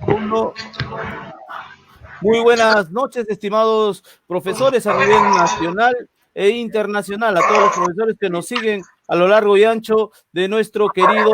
Uno. Muy buenas noches, estimados profesores a nivel nacional e internacional, a todos los profesores que nos siguen a lo largo y ancho de nuestro querido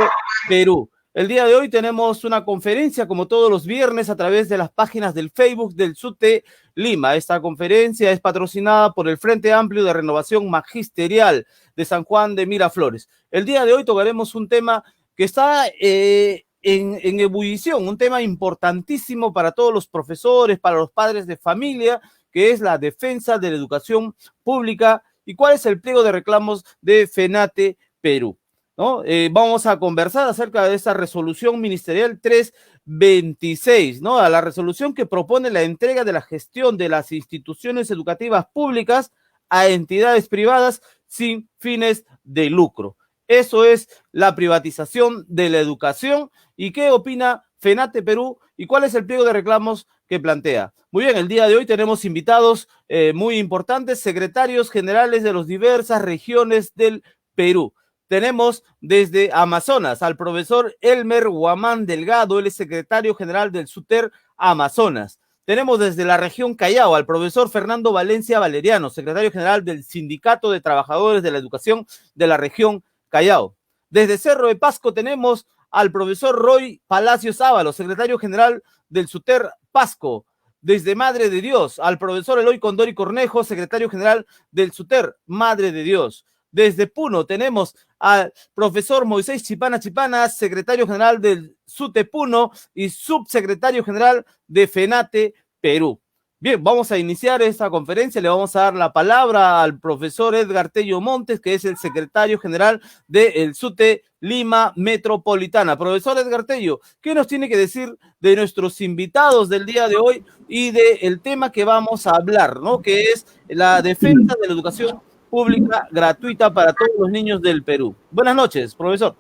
Perú. El día de hoy tenemos una conferencia, como todos los viernes, a través de las páginas del Facebook del SUTE Lima. Esta conferencia es patrocinada por el Frente Amplio de Renovación Magisterial de San Juan de Miraflores. El día de hoy tocaremos un tema que está en ebullición, un tema importantísimo para todos los profesores, para los padres de familia, que es la defensa de la educación pública y cuál es el pliego de reclamos de FENATE Perú, ¿no? Vamos a conversar acerca de esta resolución ministerial 326, ¿no? A la resolución que propone la entrega de la gestión de las instituciones educativas públicas a entidades privadas sin fines de lucro. Eso es la privatización de la educación. ¿Y qué opina FENATE Perú y cuál es el pliego de reclamos que plantea? Muy bien, el día de hoy tenemos invitados muy importantes, secretarios generales de las diversas regiones del Perú. Tenemos desde Amazonas al profesor Elmer Guamán Delgado, él es secretario general del SUTER Amazonas. Tenemos desde la región Callao al profesor Fernando Valencia Valeriano, secretario general del Sindicato de Trabajadores de la Educación de la región Callao. Desde Cerro de Pasco tenemos al profesor Roy Palacios Ábalos, secretario general del SUTER Pasco. Desde Madre de Dios, al profesor Eloy Condori Cornejo, secretario general del SUTER Madre de Dios. Desde Puno tenemos al profesor Moisés Chipana Chipana, secretario general del SUTE Puno y subsecretario general de FENATE Perú. Bien, vamos a iniciar esta conferencia. Le vamos a dar la palabra al profesor Edgar Tello Montes, que es el secretario general del SUTE Lima Metropolitana. Profesor Edgar Tello, ¿qué nos tiene que decir de nuestros invitados del día de hoy y del tema que vamos a hablar, ¿no? Que es la defensa de la educación pública gratuita para todos los niños del Perú? Buenas noches, profesor.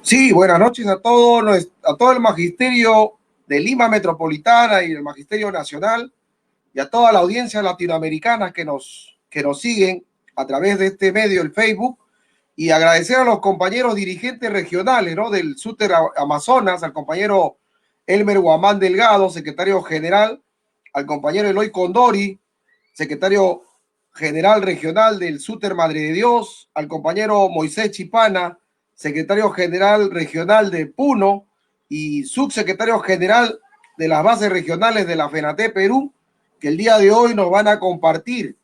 Sí, buenas noches a todo el magisterio de Lima Metropolitana y el magisterio nacional y a toda la audiencia latinoamericana que nos siguen a través de este medio, el Facebook, y agradecer a los compañeros dirigentes regionales, ¿no? Del SUTER Amazonas, al compañero Elmer Guamán Delgado, secretario general, al compañero Eloy Condori, secretario general regional del SUTER Madre de Dios, al compañero Moisés Chipana, secretario general regional de Puno y subsecretario general de las bases regionales de la FENATE Perú, que el día de hoy nos van a compartir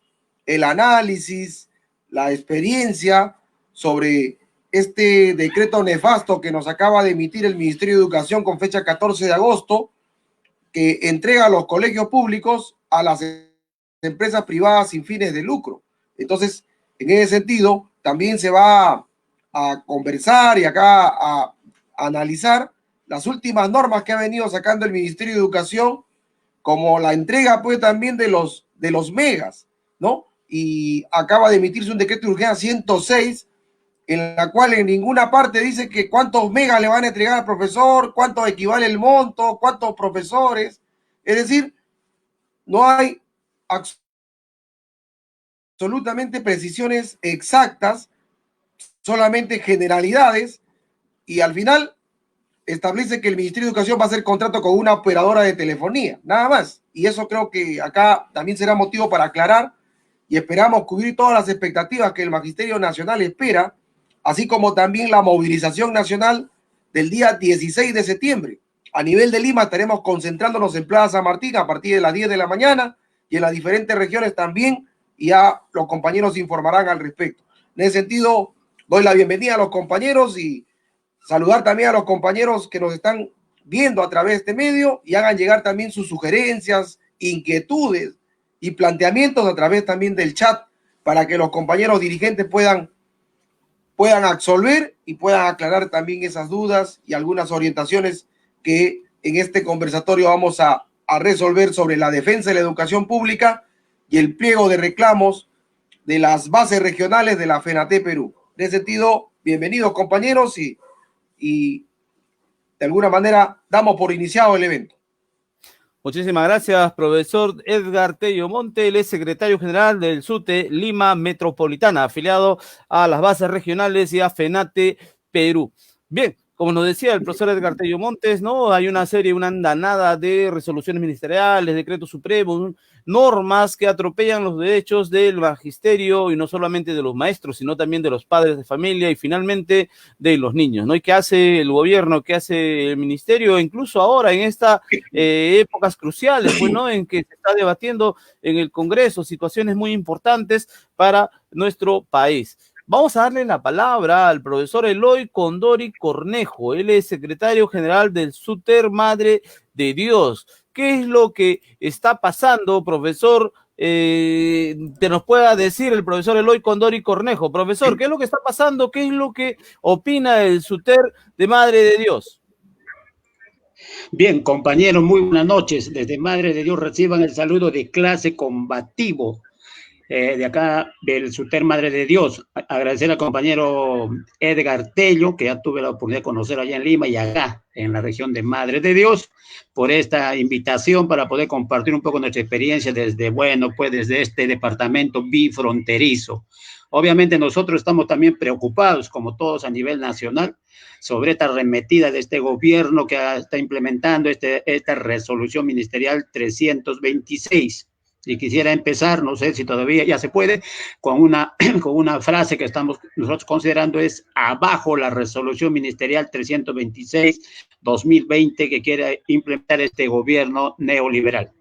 el análisis, la experiencia sobre este decreto nefasto que nos acaba de emitir el Ministerio de Educación con fecha 14 de agosto, que entrega a los colegios públicos a las empresas privadas sin fines de lucro. Entonces, en ese sentido, también se va a conversar y acá a analizar las últimas normas que ha venido sacando el Ministerio de Educación, como la entrega pues también de los megas, ¿no? Y acaba de emitirse un decreto de urgencia 106, en la cual en ninguna parte dice que cuántos megas le van a entregar al profesor, cuánto equivale el monto, cuántos profesores. Es decir, no hay absolutamente precisiones exactas, solamente generalidades, y al final establece que el Ministerio de Educación va a hacer contrato con una operadora de telefonía, nada más. Y eso creo que acá también será motivo para aclarar, y esperamos cubrir todas las expectativas que el Magisterio Nacional espera, así como también la movilización nacional del día 16 de septiembre. A nivel de Lima estaremos concentrándonos en Plaza San Martín a partir de las 10 de la mañana y en las diferentes regiones también, y ya los compañeros informarán al respecto. En ese sentido, doy la bienvenida a los compañeros y saludar también a los compañeros que nos están viendo a través de este medio y hagan llegar también sus sugerencias, inquietudes y planteamientos a través también del chat para que los compañeros dirigentes puedan absolver y puedan aclarar también esas dudas y algunas orientaciones que en este conversatorio vamos a resolver sobre la defensa de la educación pública y el pliego de reclamos de las bases regionales de la FENATE Perú. En ese sentido, bienvenidos compañeros y de alguna manera damos por iniciado el evento. Muchísimas gracias, profesor Edgar Tello Monte, él es secretario general del SUTE Lima Metropolitana, afiliado a las bases regionales y a FENATE Perú. Bien, como nos decía el profesor Edgar Tello Montes, ¿no? Hay una serie, una andanada de resoluciones ministeriales, decretos supremos, normas que atropellan los derechos del magisterio y no solamente de los maestros, sino también de los padres de familia y finalmente de los niños, ¿no? ¿Y qué hace el gobierno, qué hace el ministerio? Incluso ahora en estas épocas cruciales, pues, ¿no? En que se está debatiendo en el Congreso situaciones muy importantes para nuestro país. Vamos a darle la palabra al profesor Eloy Condori Cornejo. Él es secretario general del SUTER Madre de Dios. ¿Qué es lo que está pasando, profesor? Te nos pueda decir el profesor Eloy Condori Cornejo. Profesor, ¿qué es lo que está pasando? ¿Qué es lo que opina el SUTER de Madre de Dios? Bien, compañeros, muy buenas noches. Desde Madre de Dios reciban el saludo de clase combativo. De acá del SUTER Madre de Dios, agradecer al compañero Edgar Tello, que ya tuve la oportunidad de conocer allá en Lima y acá en la región de Madre de Dios, por esta invitación para poder compartir un poco nuestra experiencia desde, bueno, pues desde este departamento bifronterizo. Obviamente nosotros estamos también preocupados, como todos a nivel nacional, sobre esta arremetida de este gobierno que está implementando esta resolución ministerial 326. Y quisiera empezar, no sé si todavía ya se puede, con una frase que estamos nosotros considerando es abajo la resolución ministerial 326-2020 que quiere implementar este gobierno neoliberal.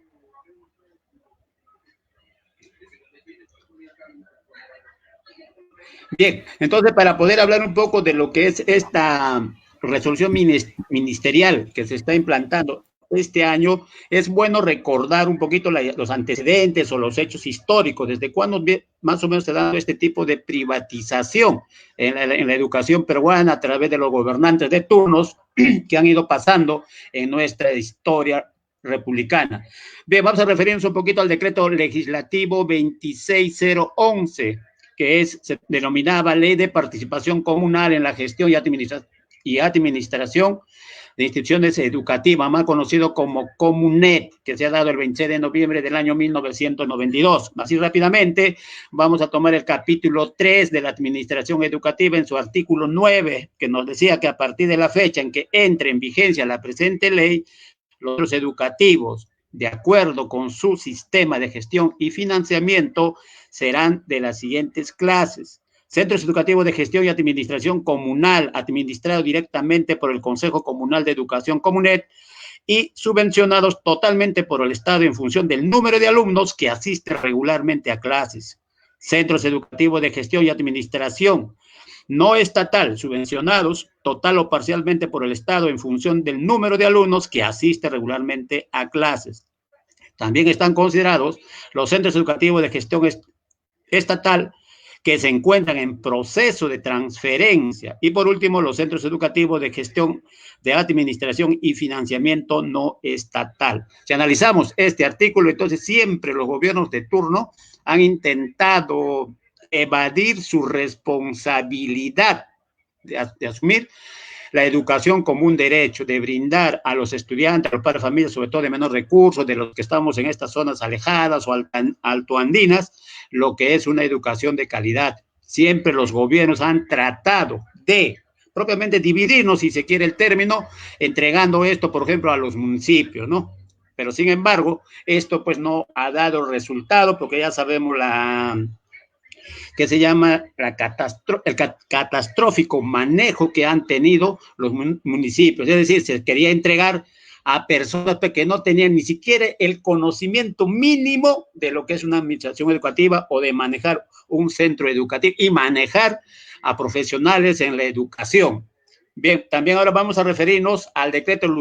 Bien, entonces para poder hablar un poco de lo que es esta resolución ministerial que se está implantando este año, es bueno recordar un poquito los antecedentes o los hechos históricos, desde cuándo más o menos se ha dado este tipo de privatización en la educación peruana a través de los gobernantes de turnos que han ido pasando en nuestra historia republicana. Bien, vamos a referirnos un poquito al decreto legislativo 26011, que se denominaba Ley de Participación Comunal en la Gestión y Administración de Instituciones Educativas, más conocido como Comunet, que se ha dado el 26 de noviembre del año 1992. Así rápidamente, vamos a tomar el capítulo 3 de la Administración Educativa en su artículo 9, que nos decía que a partir de la fecha en que entre en vigencia la presente ley, los centros educativos, de acuerdo con su sistema de gestión y financiamiento, serán de las siguientes clases: centros educativos de gestión y administración comunal, administrados directamente por el Consejo Comunal de Educación Comunet y subvencionados totalmente por el Estado en función del número de alumnos que asisten regularmente a clases. Centros educativos de gestión y administración no estatal, subvencionados total o parcialmente por el Estado en función del número de alumnos que asisten regularmente a clases. También están considerados los centros educativos de gestión estatal que se encuentran en proceso de transferencia. Y por último, los centros educativos de gestión de administración y financiamiento no estatal. Si analizamos este artículo, entonces siempre los gobiernos de turno han intentado evadir su responsabilidad de asumir la educación como un derecho, de brindar a los estudiantes, a los padres de familia, sobre todo de menos recursos, de los que estamos en estas zonas alejadas o altoandinas, lo que es una educación de calidad. Siempre los gobiernos han tratado de propiamente dividirnos, si se quiere el término, entregando esto, por ejemplo, a los municipios, ¿no? Pero sin embargo, esto pues no ha dado resultado, porque ya sabemos que se llama el catastrófico manejo que han tenido los municipios. Es decir, se quería entregar a personas que no tenían ni siquiera el conocimiento mínimo de lo que es una administración educativa o de manejar un centro educativo y manejar a profesionales en la educación. Bien, también ahora vamos a referirnos al decreto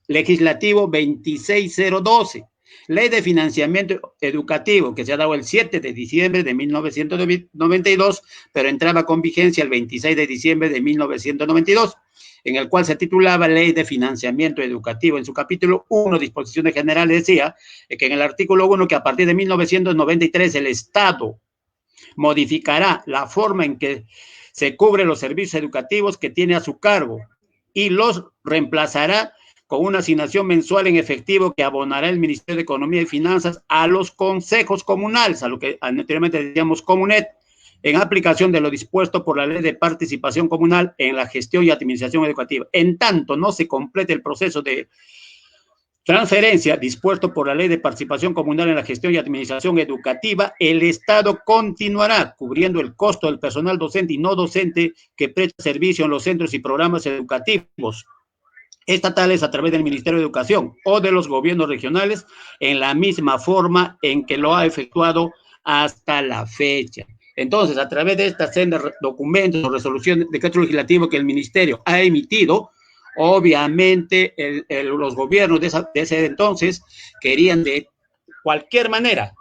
legislativo 26012. Ley de Financiamiento Educativo, que se ha dado el 7 de diciembre de 1992, pero entraba con vigencia el 26 de diciembre de 1992, en el cual se titulaba Ley de Financiamiento Educativo. En su capítulo 1, disposiciones generales, decía que en el artículo 1 que a partir de 1993 el Estado modificará la forma en que se cubren los servicios educativos que tiene a su cargo y los reemplazará con una asignación mensual en efectivo que abonará el Ministerio de Economía y Finanzas a los consejos comunales, a lo que anteriormente decíamos Comunet, en aplicación de lo dispuesto por la Ley de Participación Comunal en la gestión y administración educativa. En tanto no se complete el proceso de transferencia dispuesto por la Ley de Participación Comunal en la gestión y administración educativa, el Estado continuará cubriendo el costo del personal docente y no docente que presta servicio en los centros y programas educativos estatales a través del Ministerio de Educación o de los gobiernos regionales en la misma forma en que lo ha efectuado hasta la fecha. Entonces, a través de esta senda de documentos o resolución, decreto legislativo que el Ministerio ha emitido, obviamente los gobiernos de ese entonces querían de cualquier manera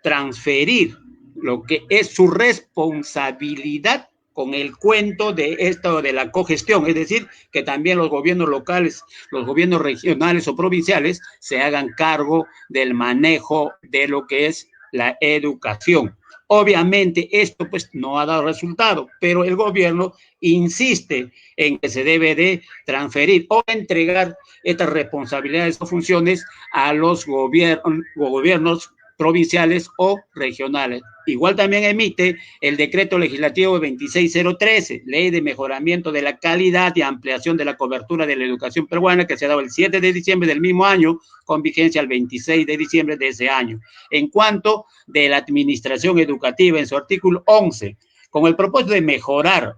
transferir lo que es su responsabilidad con el cuento de esto de la cogestión, es decir, que también los gobiernos locales, los gobiernos regionales o provinciales se hagan cargo del manejo de lo que es la educación. Obviamente esto pues no ha dado resultado, pero el gobierno insiste en que se debe de transferir o entregar estas responsabilidades o funciones a los gobiernos provinciales o regionales. Igual también emite el decreto legislativo 26013, Ley de Mejoramiento de la Calidad y Ampliación de la Cobertura de la Educación Peruana, que se ha dado el 7 de diciembre del mismo año, con vigencia el 26 de diciembre de ese año. En cuanto de la administración educativa, en su artículo 11, con el propósito de mejorar,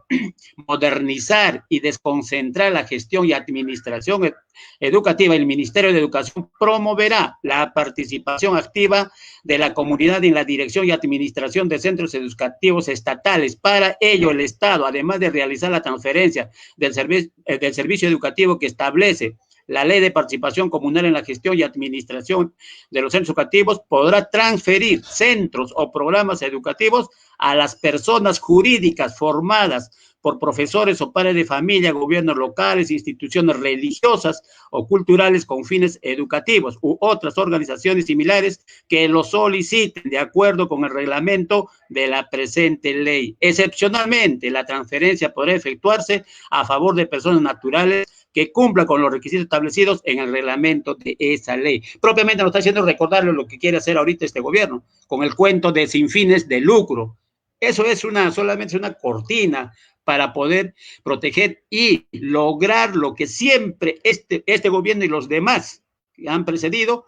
modernizar y desconcentrar la gestión y administración educativa, el Ministerio de Educación promoverá la participación activa de la comunidad en la dirección y administración de centros educativos estatales. Para ello, el Estado, además de realizar la transferencia del servicio educativo que establece la Ley de Participación Comunal en la gestión y administración de los centros educativos, podrá transferir centros o programas educativos a las personas jurídicas formadas por profesores o padres de familia, gobiernos locales, instituciones religiosas o culturales con fines educativos u otras organizaciones similares que lo soliciten de acuerdo con el reglamento de la presente ley. Excepcionalmente, la transferencia podrá efectuarse a favor de personas naturales que cumplan con los requisitos establecidos en el reglamento de esa ley. Propiamente nos está haciendo recordarle lo que quiere hacer ahorita este gobierno, con el cuento de sin fines de lucro. Eso es solamente una cortina para poder proteger y lograr lo que siempre este gobierno y los demás que han precedido,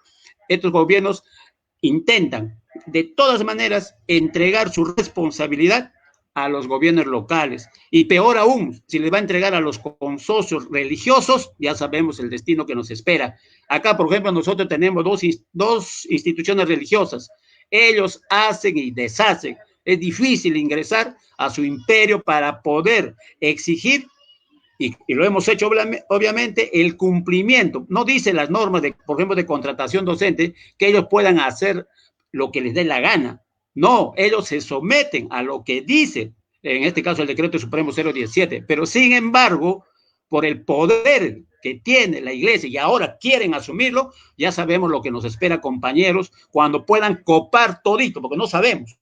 estos gobiernos intentan de todas maneras entregar su responsabilidad a los gobiernos locales, y peor aún, si les va a entregar a los consocios religiosos, ya sabemos el destino que nos espera. Acá, por ejemplo, nosotros tenemos dos instituciones religiosas, ellos hacen y deshacen, es difícil ingresar a su imperio para poder exigir, y lo hemos hecho obviamente, el cumplimiento. No dice las normas, por ejemplo, de contratación docente, que ellos puedan hacer lo que les dé la gana. No, ellos se someten a lo que dice, en este caso el decreto supremo 017, pero sin embargo, por el poder que tiene la iglesia y ahora quieren asumirlo, ya sabemos lo que nos espera, compañeros, cuando puedan copar todito, porque no sabemos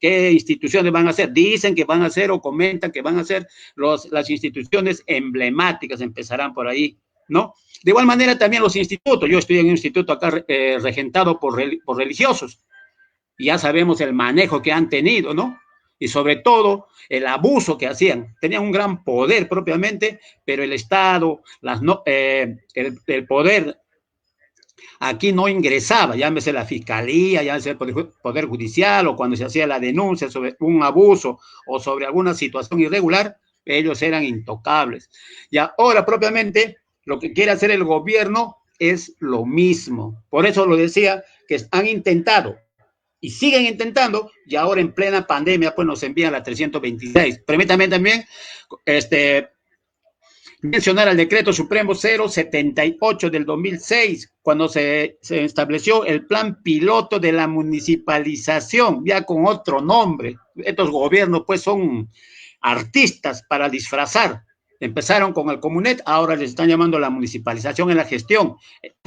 qué instituciones van a ser. Dicen que van a ser o comentan que van a ser las instituciones emblemáticas, empezarán por ahí, ¿no? De igual manera también los institutos. Yo estoy en un instituto acá regentado por religiosos. Ya sabemos el manejo que han tenido, ¿no? Y sobre todo el abuso que hacían. Tenían un gran poder propiamente, pero el Estado, el poder aquí no ingresaba, llámese la fiscalía, llámese el poder judicial, o cuando se hacía la denuncia sobre un abuso o sobre alguna situación irregular, ellos eran intocables. Y ahora propiamente lo que quiere hacer el gobierno es lo mismo. Por eso lo decía, que han intentado y siguen intentando, y ahora en plena pandemia pues nos envían la 326. Permítame también mencionar al decreto supremo 078 del 2006, cuando se estableció el plan piloto de la municipalización, ya con otro nombre. Estos gobiernos pues son artistas para disfrazar. Empezaron con el Comunet, ahora les están llamando la municipalización en la gestión,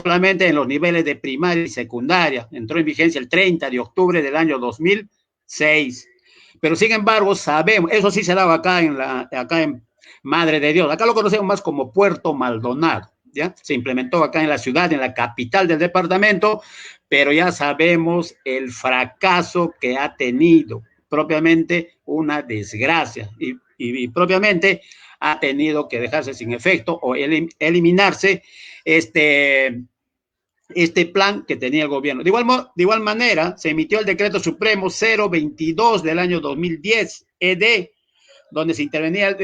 solamente en los niveles de primaria y secundaria. Entró en vigencia el 30 de octubre del año 2006. Pero sin embargo sabemos, eso sí se daba acá en Madre de Dios, acá lo conocemos más como Puerto Maldonado, ¿ya? Se implementó acá en la ciudad, en la capital del departamento, pero ya sabemos el fracaso que ha tenido. propiamente una desgracia y propiamente ha tenido que dejarse sin efecto o eliminarse este plan que tenía el gobierno. De igual manera, se emitió el decreto supremo 022 del año 2010, ED, donde se intervenía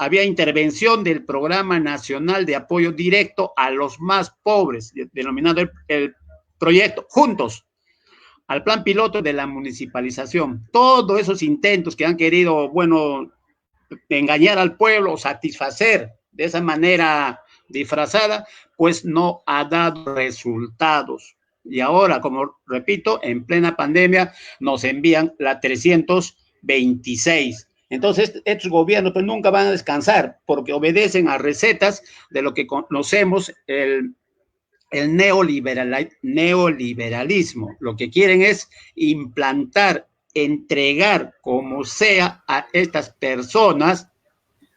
había intervención del Programa Nacional de Apoyo Directo a los Más Pobres, denominado el proyecto Juntos, al plan piloto de la municipalización. Todos esos intentos que han querido, bueno, engañar al pueblo, satisfacer de esa manera disfrazada, pues no ha dado resultados. Y ahora, como repito, en plena pandemia nos envían la 326. Entonces, estos gobiernos pues nunca van a descansar porque obedecen a recetas de lo que conocemos el neoliberalismo. Lo que quieren es implantar, entregar como sea a estas personas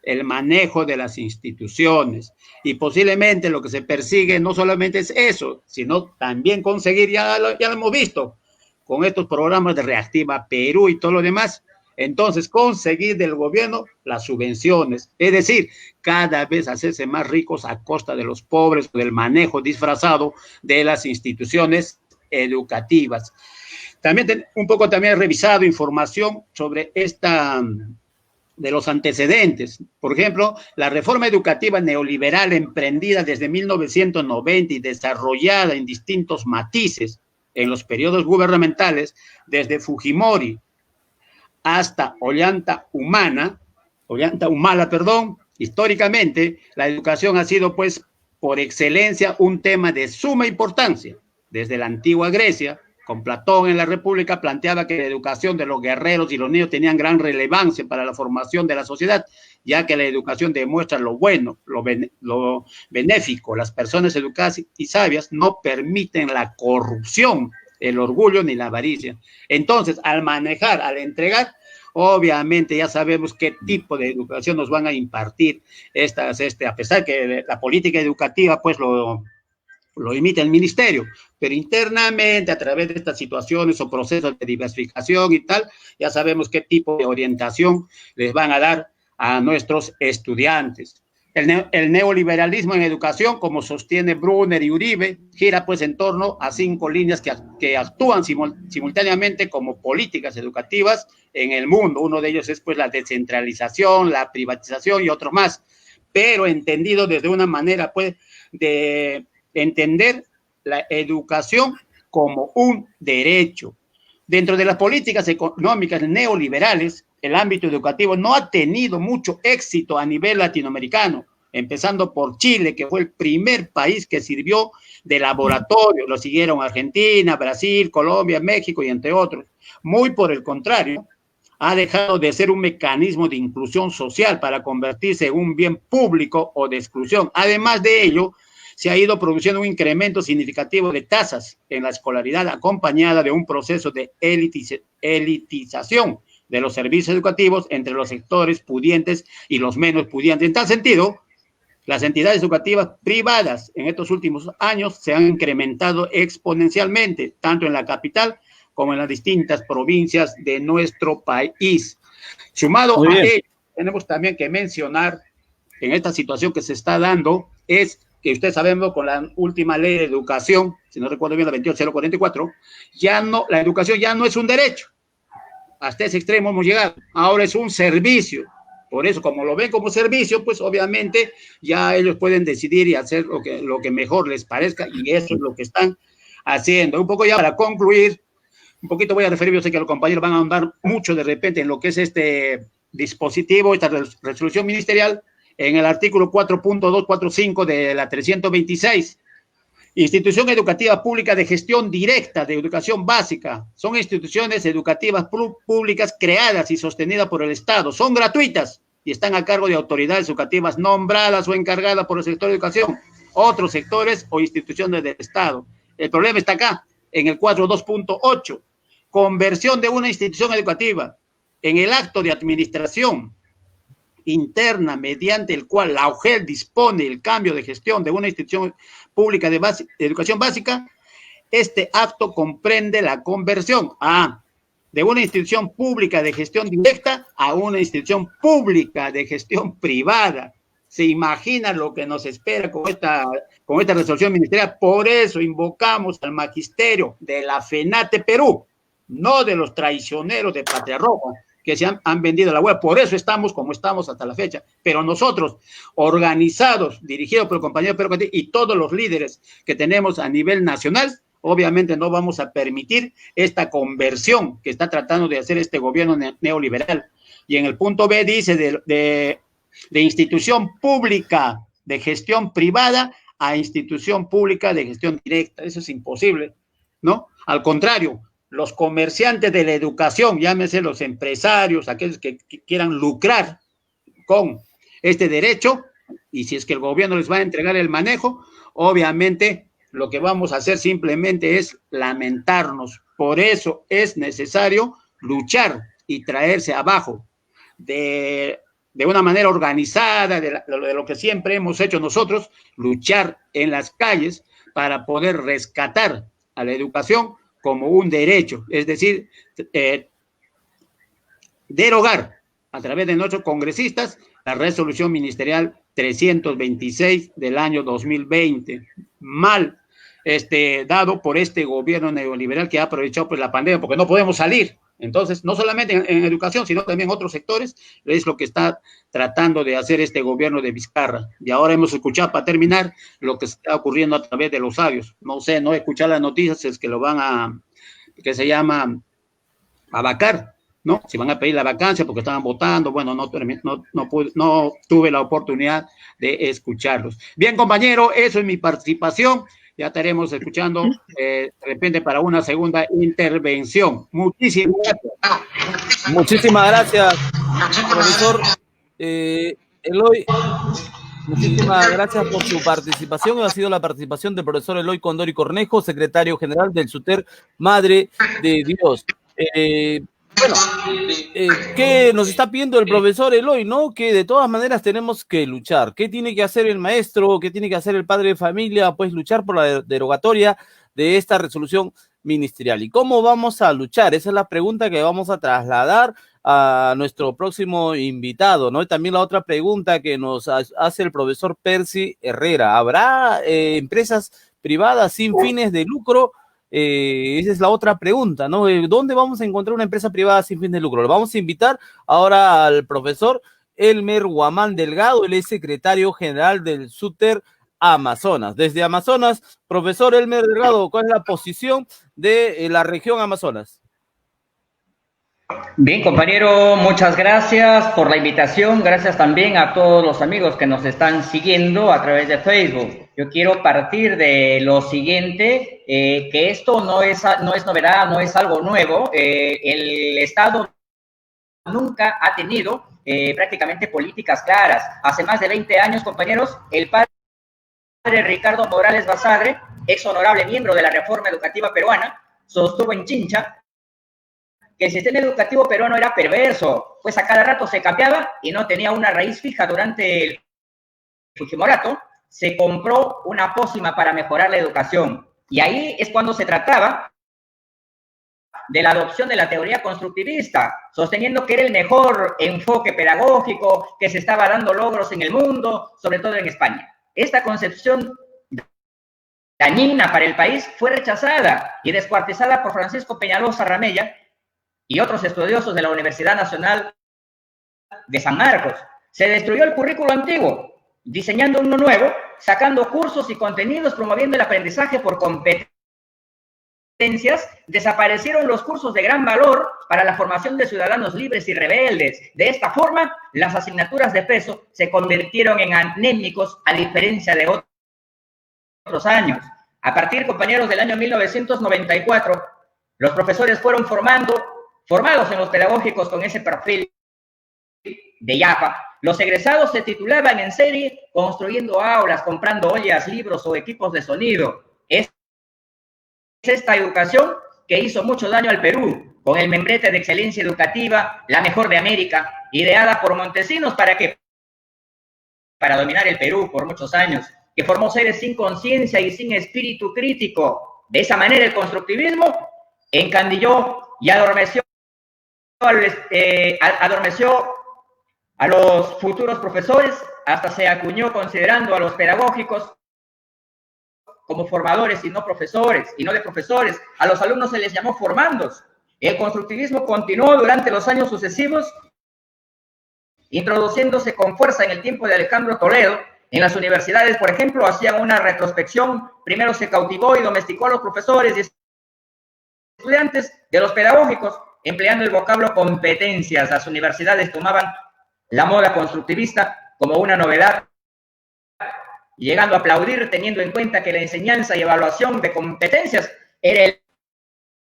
el manejo de las instituciones. Y posiblemente lo que se persigue no solamente es eso, sino también conseguir, ya lo hemos visto, con estos programas de Reactiva Perú y todo lo demás, entonces conseguir del gobierno las subvenciones, es decir, cada vez hacerse más ricos a costa de los pobres, del manejo disfrazado de las instituciones educativas. También un poco también he revisado información sobre de los antecedentes. Por ejemplo, la reforma educativa neoliberal emprendida desde 1990 y desarrollada en distintos matices en los periodos gubernamentales, desde Fujimori hasta Ollanta Humala, históricamente la educación ha sido pues por excelencia un tema de suma importancia. Desde la antigua Grecia, con Platón en la República, planteaba que la educación de los guerreros y los niños tenían gran relevancia para la formación de la sociedad, ya que la educación demuestra lo bueno, lo benéfico. Las personas educadas y sabias no permiten la corrupción, el orgullo ni la avaricia. Entonces, al manejar, al entregar, obviamente ya sabemos qué tipo de educación nos van a impartir a pesar que la política educativa pues lo emite el ministerio, pero internamente a través de estas situaciones o procesos de diversificación y tal, ya sabemos qué tipo de orientación les van a dar a nuestros estudiantes. El neoliberalismo en educación, como sostiene Brunner y Uribe, gira pues en torno a 5 líneas que actúan simultáneamente como políticas educativas en el mundo. Uno de ellos es pues la descentralización, la privatización y otro más, pero entendido desde una manera pues de entender la educación como un derecho. Dentro de las políticas económicas neoliberales, el ámbito educativo no ha tenido mucho éxito a nivel latinoamericano, empezando por Chile, que fue el primer país que sirvió de laboratorio. Lo siguieron Argentina, Brasil, Colombia, México y entre otros. Muy por el contrario, ha dejado de ser un mecanismo de inclusión social para convertirse en un bien público o de exclusión. Además de ello, se ha ido produciendo un incremento significativo de tasas en la escolaridad, acompañada de un proceso de elitización de los servicios educativos entre los sectores pudientes y los menos pudientes. En tal sentido, las entidades educativas privadas en estos últimos años se han incrementado exponencialmente, tanto en la capital como en las distintas provincias de nuestro país. Sumado a ello, tenemos también que mencionar en esta situación que se está dando, es que ustedes sabemos con la última ley de educación, si no recuerdo bien, la 28044, la educación ya no es un derecho. Hasta ese extremo hemos llegado. Ahora es un servicio. Por eso, como lo ven como servicio, pues obviamente ya ellos pueden decidir y hacer lo que mejor les parezca, y eso es lo que están haciendo. Un poco ya para concluir, un poquito voy a referirme, yo sé que los compañeros van a ahondar mucho de repente en lo que es este dispositivo, esta resolución ministerial, en el artículo 4.245 de la 326. Institución educativa pública de gestión directa de educación básica. Son instituciones educativas públicas creadas y sostenidas por el Estado. Son gratuitas y están a cargo de autoridades educativas nombradas o encargadas por el sector de educación, otros sectores o instituciones del Estado. El problema está acá, en el 4.2.8. Conversión de una institución educativa en el acto de administración interna mediante el cual la UGEL dispone el cambio de gestión de una institución pública de educación básica. Este acto comprende la conversión de una institución pública de gestión directa a una institución pública de gestión privada. ¿Se imagina lo que nos espera con esta resolución ministerial? Por eso invocamos al magisterio de la FENATE Perú, no de los traicioneros de Patria Roja, que se han vendido la web. Por eso estamos como estamos hasta la fecha. Pero nosotros, organizados, dirigidos por el compañero Pedro Castillo y todos los líderes que tenemos a nivel nacional, obviamente no vamos a permitir esta conversión que está tratando de hacer este gobierno neoliberal. Y en el punto B dice de institución pública de gestión privada a institución pública de gestión directa. Eso es imposible, ¿no? Al contrario, los comerciantes de la educación, llámese los empresarios, aquellos que quieran lucrar con este derecho, y si es que el gobierno les va a entregar el manejo, obviamente lo que vamos a hacer simplemente es lamentarnos. Por eso es necesario luchar y traerse abajo de una manera organizada, de lo que siempre hemos hecho nosotros, luchar en las calles para poder rescatar a la educación como un derecho, es decir, derogar a través de nuestros congresistas la resolución ministerial 326 del año 2020, mal dado por este gobierno neoliberal que ha aprovechado pues la pandemia, porque no podemos salir. Entonces, no solamente en educación, sino también en otros sectores, es lo que está tratando de hacer este gobierno de Vizcarra. Y ahora hemos escuchado, para terminar, lo que está ocurriendo a través de los audios. No sé, no he escuchado las noticias, es que lo van a, que se llama a vacar, ¿no? Si van a pedir la vacancia porque estaban votando, bueno, no tuve la oportunidad de escucharlos. Bien, compañero, eso es mi participación. Ya estaremos escuchando de repente para una segunda intervención. Muchísimas gracias. Muchísimas gracias, profesor Eloy. Muchísimas gracias por su participación. Ha sido la participación del profesor Eloy Condori Cornejo, secretario general del SUTER Madre de Dios. Bueno, ¿qué nos está pidiendo el profesor Eloy? ¿No? Que de todas maneras tenemos que luchar. ¿Qué tiene que hacer el maestro? ¿Qué tiene que hacer el padre de familia? Pues luchar por la derogatoria de esta resolución ministerial. ¿Y cómo vamos a luchar? Esa es la pregunta que vamos a trasladar a nuestro próximo invitado, ¿no? Y también la otra pregunta que nos hace el profesor Percy Herrera. ¿Habrá empresas privadas sin fines de lucro? Esa es la otra pregunta, ¿no? ¿Dónde vamos a encontrar una empresa privada sin fin de lucro? Lo vamos a invitar ahora al profesor Elmer Guamán Delgado, él es secretario general del SUTER Amazonas. Desde Amazonas, profesor Elmer Delgado, ¿cuál es la posición de la región Amazonas? Bien, compañero, muchas gracias por la invitación. Gracias también a todos los amigos que nos están siguiendo a través de Facebook. Yo quiero partir de lo siguiente, que esto no es novedad, no es algo nuevo. El Estado nunca ha tenido prácticamente políticas claras. Hace más de 20 años, compañeros, el padre Ricardo Morales Basadre, ex honorable miembro de la Reforma Educativa Peruana, sostuvo en Chincha que el sistema educativo peruano era perverso, pues a cada rato se cambiaba y no tenía una raíz fija. Durante el Fujimorato se compró una pócima para mejorar la educación, y ahí es cuando se trataba de la adopción de la teoría constructivista, sosteniendo que era el mejor enfoque pedagógico, que se estaba dando logros en el mundo, sobre todo en España. Esta concepción dañina para el país fue rechazada y descuartizada por Francisco Peñalosa Ramella y otros estudiosos de la Universidad Nacional de San Marcos. Se destruyó el currículo antiguo, diseñando uno nuevo, sacando cursos y contenidos, promoviendo el aprendizaje por competencias. Desaparecieron los cursos de gran valor para la formación de ciudadanos libres y rebeldes. De esta forma, las asignaturas de peso se convirtieron en anémicos, a diferencia de otros años. A partir, compañeros, del año 1994, los profesores fueron formados en los pedagógicos con ese perfil de IAPA. Los egresados se titulaban en serie, construyendo aulas, comprando ollas, libros o equipos de sonido. Es esta educación que hizo mucho daño al Perú, con el membrete de excelencia educativa, la mejor de América, ideada por Montesinos para dominar el Perú por muchos años, que formó seres sin conciencia y sin espíritu crítico. De esa manera el constructivismo encandilló y adormeció adormeció a los futuros profesores, hasta se acuñó considerando a los pedagógicos como formadores y no profesores, y no de profesores. A los alumnos se les llamó formandos. El constructivismo continuó durante los años sucesivos, introduciéndose con fuerza en el tiempo de Alejandro Toledo. En las universidades, por ejemplo, hacían una retrospección. Primero se cautivó y domesticó a los profesores y estudiantes de los pedagógicos, empleando el vocablo competencias. Las universidades tomaban la moda constructivista como una novedad, llegando a aplaudir, teniendo en cuenta que la enseñanza y evaluación de competencias era el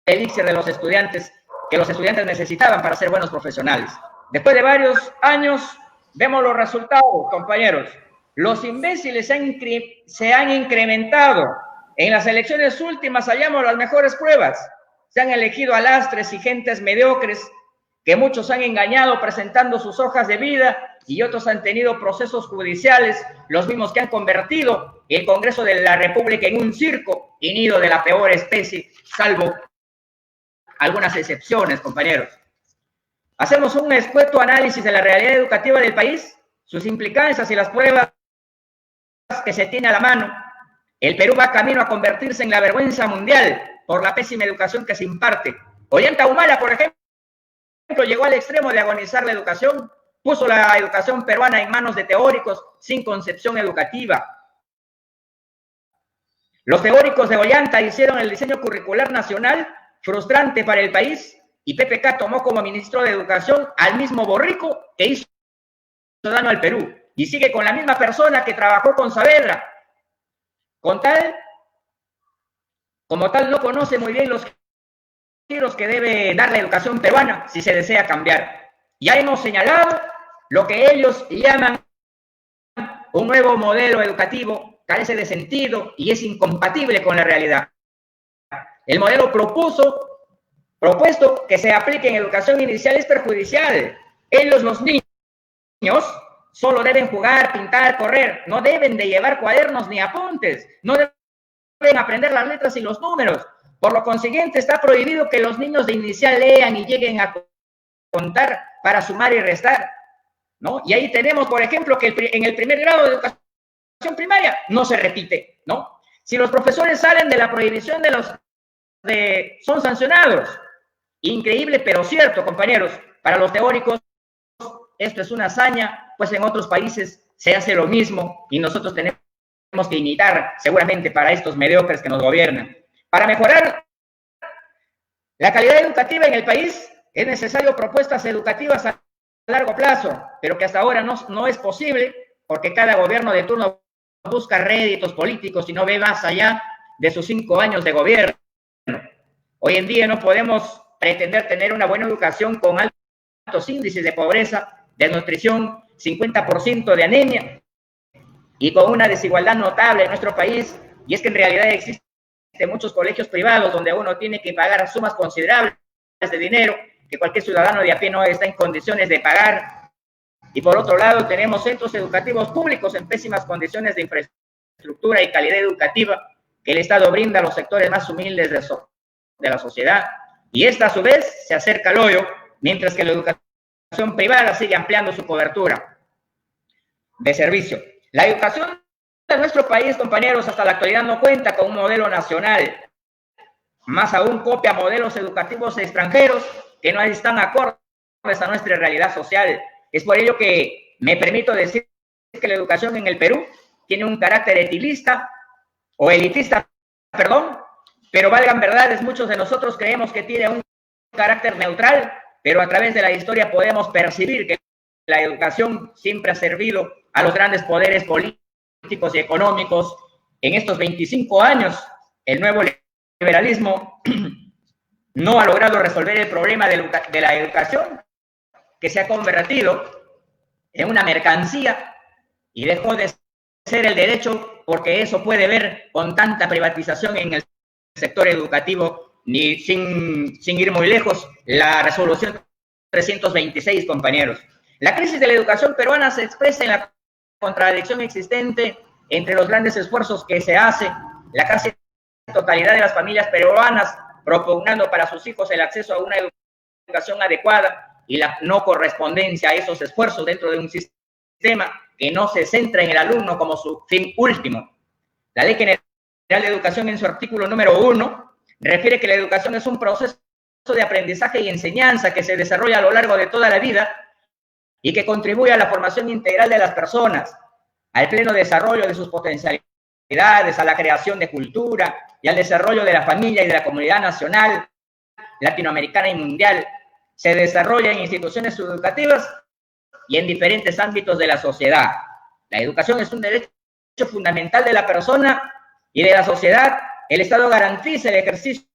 elixir de los estudiantes, que los estudiantes necesitaban para ser buenos profesionales. Después de varios años, vemos los resultados, compañeros. Los imbéciles se han incrementado. En las elecciones últimas hallamos las mejores pruebas. Se han elegido alastres y gentes mediocres, que muchos han engañado presentando sus hojas de vida, y otros han tenido procesos judiciales, los mismos que han convertido el Congreso de la República en un circo y nido de la peor especie, salvo algunas excepciones, compañeros. Hacemos un escueto análisis de la realidad educativa del país, sus implicancias y las pruebas que se tiene a la mano. El Perú va camino a convertirse en la vergüenza mundial por la pésima educación que se imparte. Ollanta Humala, por ejemplo, llegó al extremo de agonizar la educación, puso la educación peruana en manos de teóricos sin concepción educativa. Los teóricos de Ollanta hicieron el diseño curricular nacional frustrante para el país, y PPK tomó como ministro de Educación al mismo borrico que hizo daño al Perú, y sigue con la misma persona que trabajó con Saavedra. Como tal, no conoce muy bien los giros que debe dar la educación peruana si se desea cambiar. Ya hemos señalado lo que ellos llaman un nuevo modelo educativo, carece de sentido y es incompatible con la realidad. El modelo propuesto que se aplique en educación inicial es perjudicial. Ellos, los niños, solo deben jugar, pintar, correr, no deben de llevar cuadernos ni apuntes, no deben aprender las letras y los números. Por lo consiguiente, está prohibido que los niños de inicial lean y lleguen a contar para sumar y restar, ¿no? Y ahí tenemos, por ejemplo, que en el primer grado de educación primaria no se repite, ¿no? Si los profesores salen de la prohibición son sancionados. Increíble, pero cierto, compañeros. Para los teóricos, esto es una hazaña, pues en otros países se hace lo mismo y nosotros tenemos que imitar seguramente para estos mediocres que nos gobiernan. Para mejorar la calidad educativa en el país es necesario propuestas educativas a largo plazo, pero que hasta ahora no es posible porque cada gobierno de turno busca réditos políticos y no ve más allá de sus 5 años de gobierno. Hoy en día no podemos pretender tener una buena educación con altos índices de pobreza, desnutrición, 50% de anemia y con una desigualdad notable en nuestro país. Y es que en realidad existen muchos colegios privados donde uno tiene que pagar sumas considerables de dinero que cualquier ciudadano de a pie no está en condiciones de pagar. Y por otro lado tenemos centros educativos públicos en pésimas condiciones de infraestructura y calidad educativa que el Estado brinda a los sectores más humildes de la sociedad. Y esta a su vez se acerca al hoyo, mientras que la educación privada sigue ampliando su cobertura de servicio. La educación de nuestro país, compañeros, hasta la actualidad no cuenta con un modelo nacional. Más aún copia modelos educativos extranjeros que no están acordes a nuestra realidad social. Es por ello que me permito decir que la educación en el Perú tiene un carácter elitista, pero valgan verdades, muchos de nosotros creemos que tiene un carácter neutral, pero a través de la historia podemos percibir que la educación siempre ha servido a los grandes poderes políticos y económicos. En estos 25 años, el nuevo liberalismo no ha logrado resolver el problema de la educación, que se ha convertido en una mercancía y dejó de ser el derecho, porque eso puede ver con tanta privatización en el sector educativo, ni sin ir muy lejos, la resolución 326, compañeros. La crisis de la educación peruana se expresa en la contradicción existente entre los grandes esfuerzos que se hace, la casi totalidad de las familias peruanas propugnando para sus hijos el acceso a una educación adecuada y la no correspondencia a esos esfuerzos dentro de un sistema que no se centra en el alumno como su fin último. La Ley General de Educación, en su artículo número 1, refiere que la educación es un proceso de aprendizaje y enseñanza que se desarrolla a lo largo de toda la vida y que contribuye a la formación integral de las personas, al pleno desarrollo de sus potencialidades, a la creación de cultura y al desarrollo de la familia y de la comunidad nacional, latinoamericana y mundial. Se desarrolla en instituciones educativas y en diferentes ámbitos de la sociedad. La educación es un derecho fundamental de la persona y de la sociedad. El Estado garantiza el ejercicio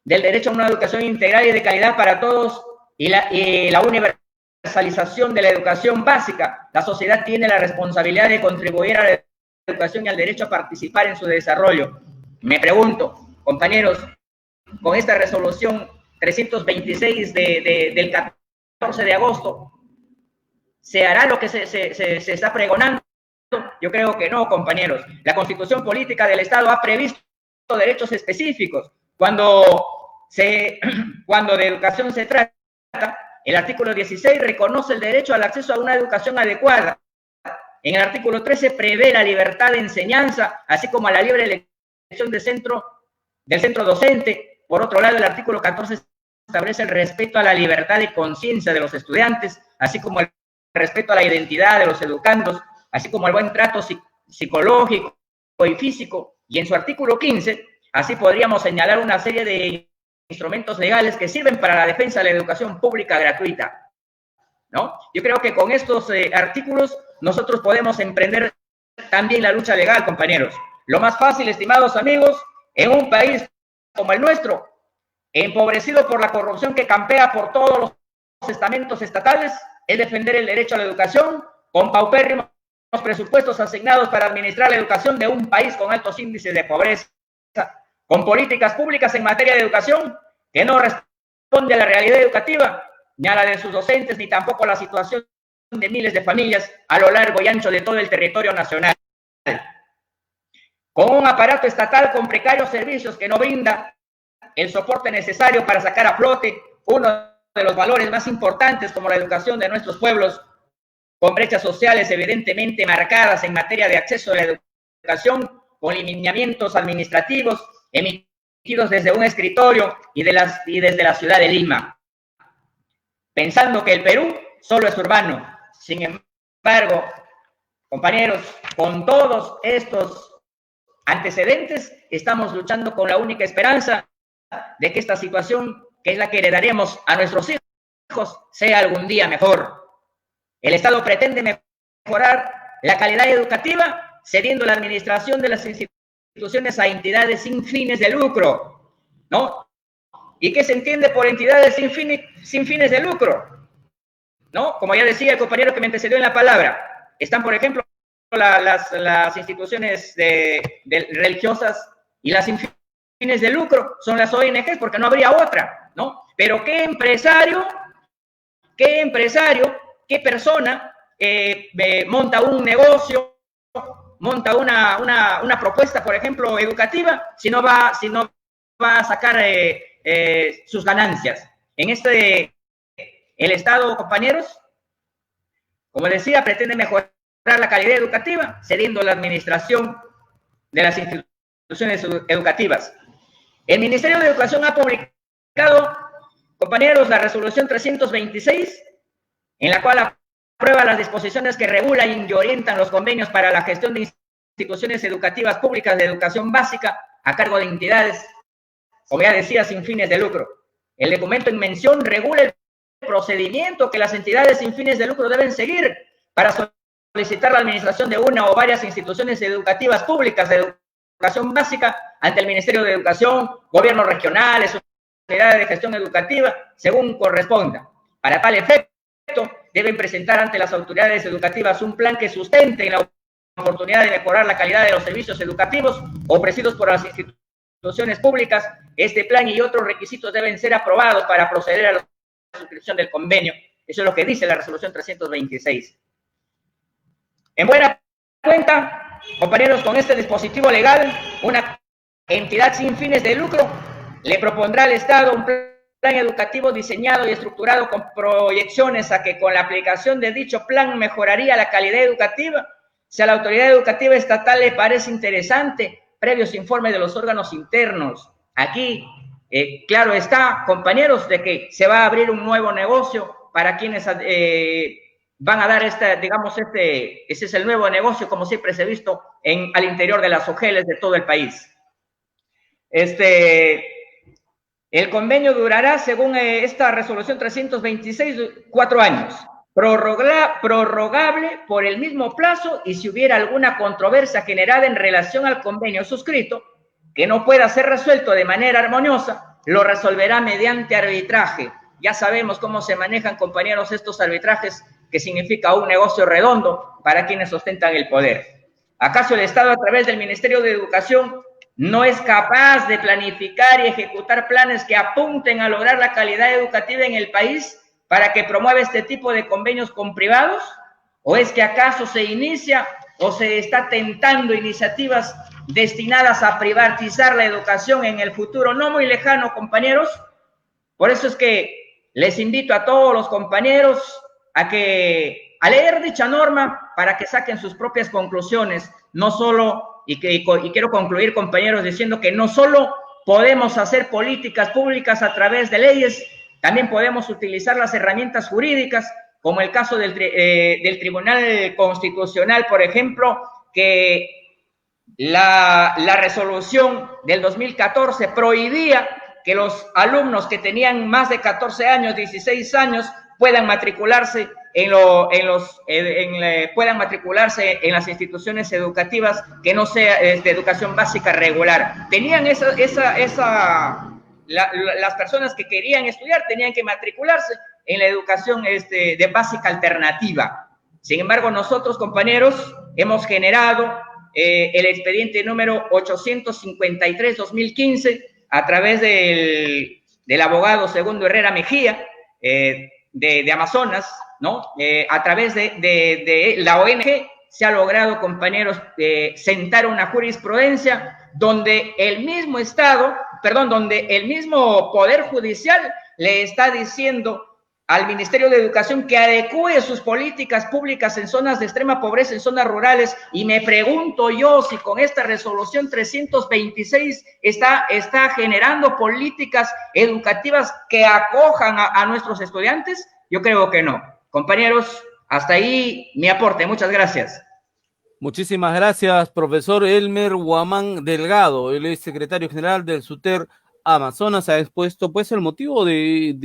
del derecho a una educación integral y de calidad para todos y la universalización de la educación básica. La sociedad tiene la responsabilidad de contribuir a la educación y al derecho a participar en su desarrollo. Me pregunto, compañeros, con esta resolución 326 del 14 de agosto, ¿se hará lo que se está pregonando? Yo creo que no, compañeros. La Constitución Política del Estado ha previsto derechos específicos. Cuando de educación se trata, el artículo 16 reconoce el derecho al acceso a una educación adecuada. En el artículo 13 prevé la libertad de enseñanza, así como a la libre elección del centro docente. Por otro lado, el artículo 14 establece el respeto a la libertad de conciencia de los estudiantes, así como el respeto a la identidad de los educandos, así como el buen trato psicológico y físico. Y en su artículo 15, así podríamos señalar una serie de instrumentos legales que sirven para la defensa de la educación pública gratuita, ¿no? Yo creo que con estos artículos nosotros podemos emprender también la lucha legal, compañeros. Lo más fácil, estimados amigos, en un país como el nuestro, empobrecido por la corrupción que campea por todos los estamentos estatales, es defender el derecho a la educación con paupérrimos presupuestos asignados para administrar la educación de un país con altos índices de pobreza, con políticas públicas en materia de educación que no responde a la realidad educativa, ni a la de sus docentes, ni tampoco a la situación de miles de familias a lo largo y ancho de todo el territorio nacional. Con un aparato estatal con precarios servicios que no brinda el soporte necesario para sacar a flote uno de los valores más importantes como la educación de nuestros pueblos, con brechas sociales evidentemente marcadas en materia de acceso a la educación, con lineamientos administrativos emitidos desde un escritorio y desde la ciudad de Lima, pensando que el Perú solo es urbano. Sin embargo, compañeros, con todos estos antecedentes, estamos luchando con la única esperanza de que esta situación, que es la que heredaremos a nuestros hijos, sea algún día mejor. El Estado pretende mejorar la calidad educativa cediendo la administración de las instituciones a entidades sin fines de lucro, ¿no? ¿Y qué se entiende por entidades sin fines de lucro? ¿No? Como ya decía el compañero que me antecedió en la palabra, están, por ejemplo, las instituciones religiosas y las sin fines de lucro son las ONGs, porque no habría otra, ¿no? Pero qué empresario, qué persona monta un negocio, monta una propuesta, por ejemplo, educativa, si no va a sacar sus ganancias. El Estado, compañeros, como decía, pretende mejorar la calidad educativa, cediendo la administración de las instituciones educativas. El Ministerio de Educación ha publicado, compañeros, la resolución 326, en la cual aprueba las disposiciones que regulan y orientan los convenios para la gestión de instituciones educativas públicas de educación básica a cargo de entidades, como ya decía, sin fines de lucro. El documento en mención regula el procedimiento que las entidades sin fines de lucro deben seguir para solicitar la administración de una o varias instituciones educativas públicas de educación básica ante el Ministerio de Educación, gobiernos regionales, unidades de gestión educativa, según corresponda. Para tal efecto, deben presentar ante las autoridades educativas un plan que sustente la oportunidad de mejorar la calidad de los servicios educativos ofrecidos por las instituciones públicas. Este plan y otros requisitos deben ser aprobados para proceder a la suscripción del convenio. Eso es lo que dice la resolución 326. En buena cuenta, compañeros, con este dispositivo legal, una entidad sin fines de lucro le propondrá al Estado un plan plan educativo diseñado y estructurado con proyecciones a que con la aplicación de dicho plan mejoraría la calidad educativa. Si a la autoridad educativa estatal le parece interesante, previos informes de los órganos internos. Aquí, claro está, compañeros, de que se va a abrir un nuevo negocio para quienes van a dar ese es el nuevo negocio, como siempre se ha visto al interior de las OGELes de todo el país. El convenio durará, según esta resolución 326, 4 años, prorrogable por el mismo plazo, y si hubiera alguna controversia generada en relación al convenio suscrito, que no pueda ser resuelto de manera armoniosa, lo resolverá mediante arbitraje. Ya sabemos cómo se manejan, compañeros, estos arbitrajes, que significa un negocio redondo para quienes ostentan el poder. ¿Acaso el Estado, a través del Ministerio de Educación, no es capaz de planificar y ejecutar planes que apunten a lograr la calidad educativa en el país para que promueva este tipo de convenios con privados? ¿O es que acaso se inicia o se está tentando iniciativas destinadas a privatizar la educación en el futuro no muy lejano, compañeros? Por eso es que les invito a todos los compañeros a leer dicha norma para que saquen sus propias conclusiones. No solo, y quiero concluir, compañeros, diciendo que no solo podemos hacer políticas públicas a través de leyes, también podemos utilizar las herramientas jurídicas, como el caso del Tribunal Constitucional, por ejemplo, que la resolución del 2014 prohibía que los alumnos que tenían más de 14 años, 16 años, puedan matricularse puedan matricularse en las instituciones educativas que no sea de educación básica regular. Tenían las personas que querían estudiar tenían que matricularse en la educación de básica alternativa. Sin embargo, nosotros, compañeros, hemos generado el expediente número 853-2015 a través del abogado Segundo Herrera Mejía, de Amazonas, ¿no? A través de la ONG se ha logrado, compañeros, sentar una jurisprudencia donde el mismo donde el mismo Poder Judicial le está diciendo al Ministerio de Educación que adecúe sus políticas públicas en zonas de extrema pobreza, en zonas rurales, y me pregunto yo si con esta resolución 326 está generando políticas educativas que acojan a nuestros estudiantes. Yo creo que no. Compañeros, hasta ahí mi aporte. Muchas gracias. Muchísimas gracias, profesor Elmer Guamán Delgado. Él es secretario general del SUTER Amazonas. Ha expuesto pues el motivo de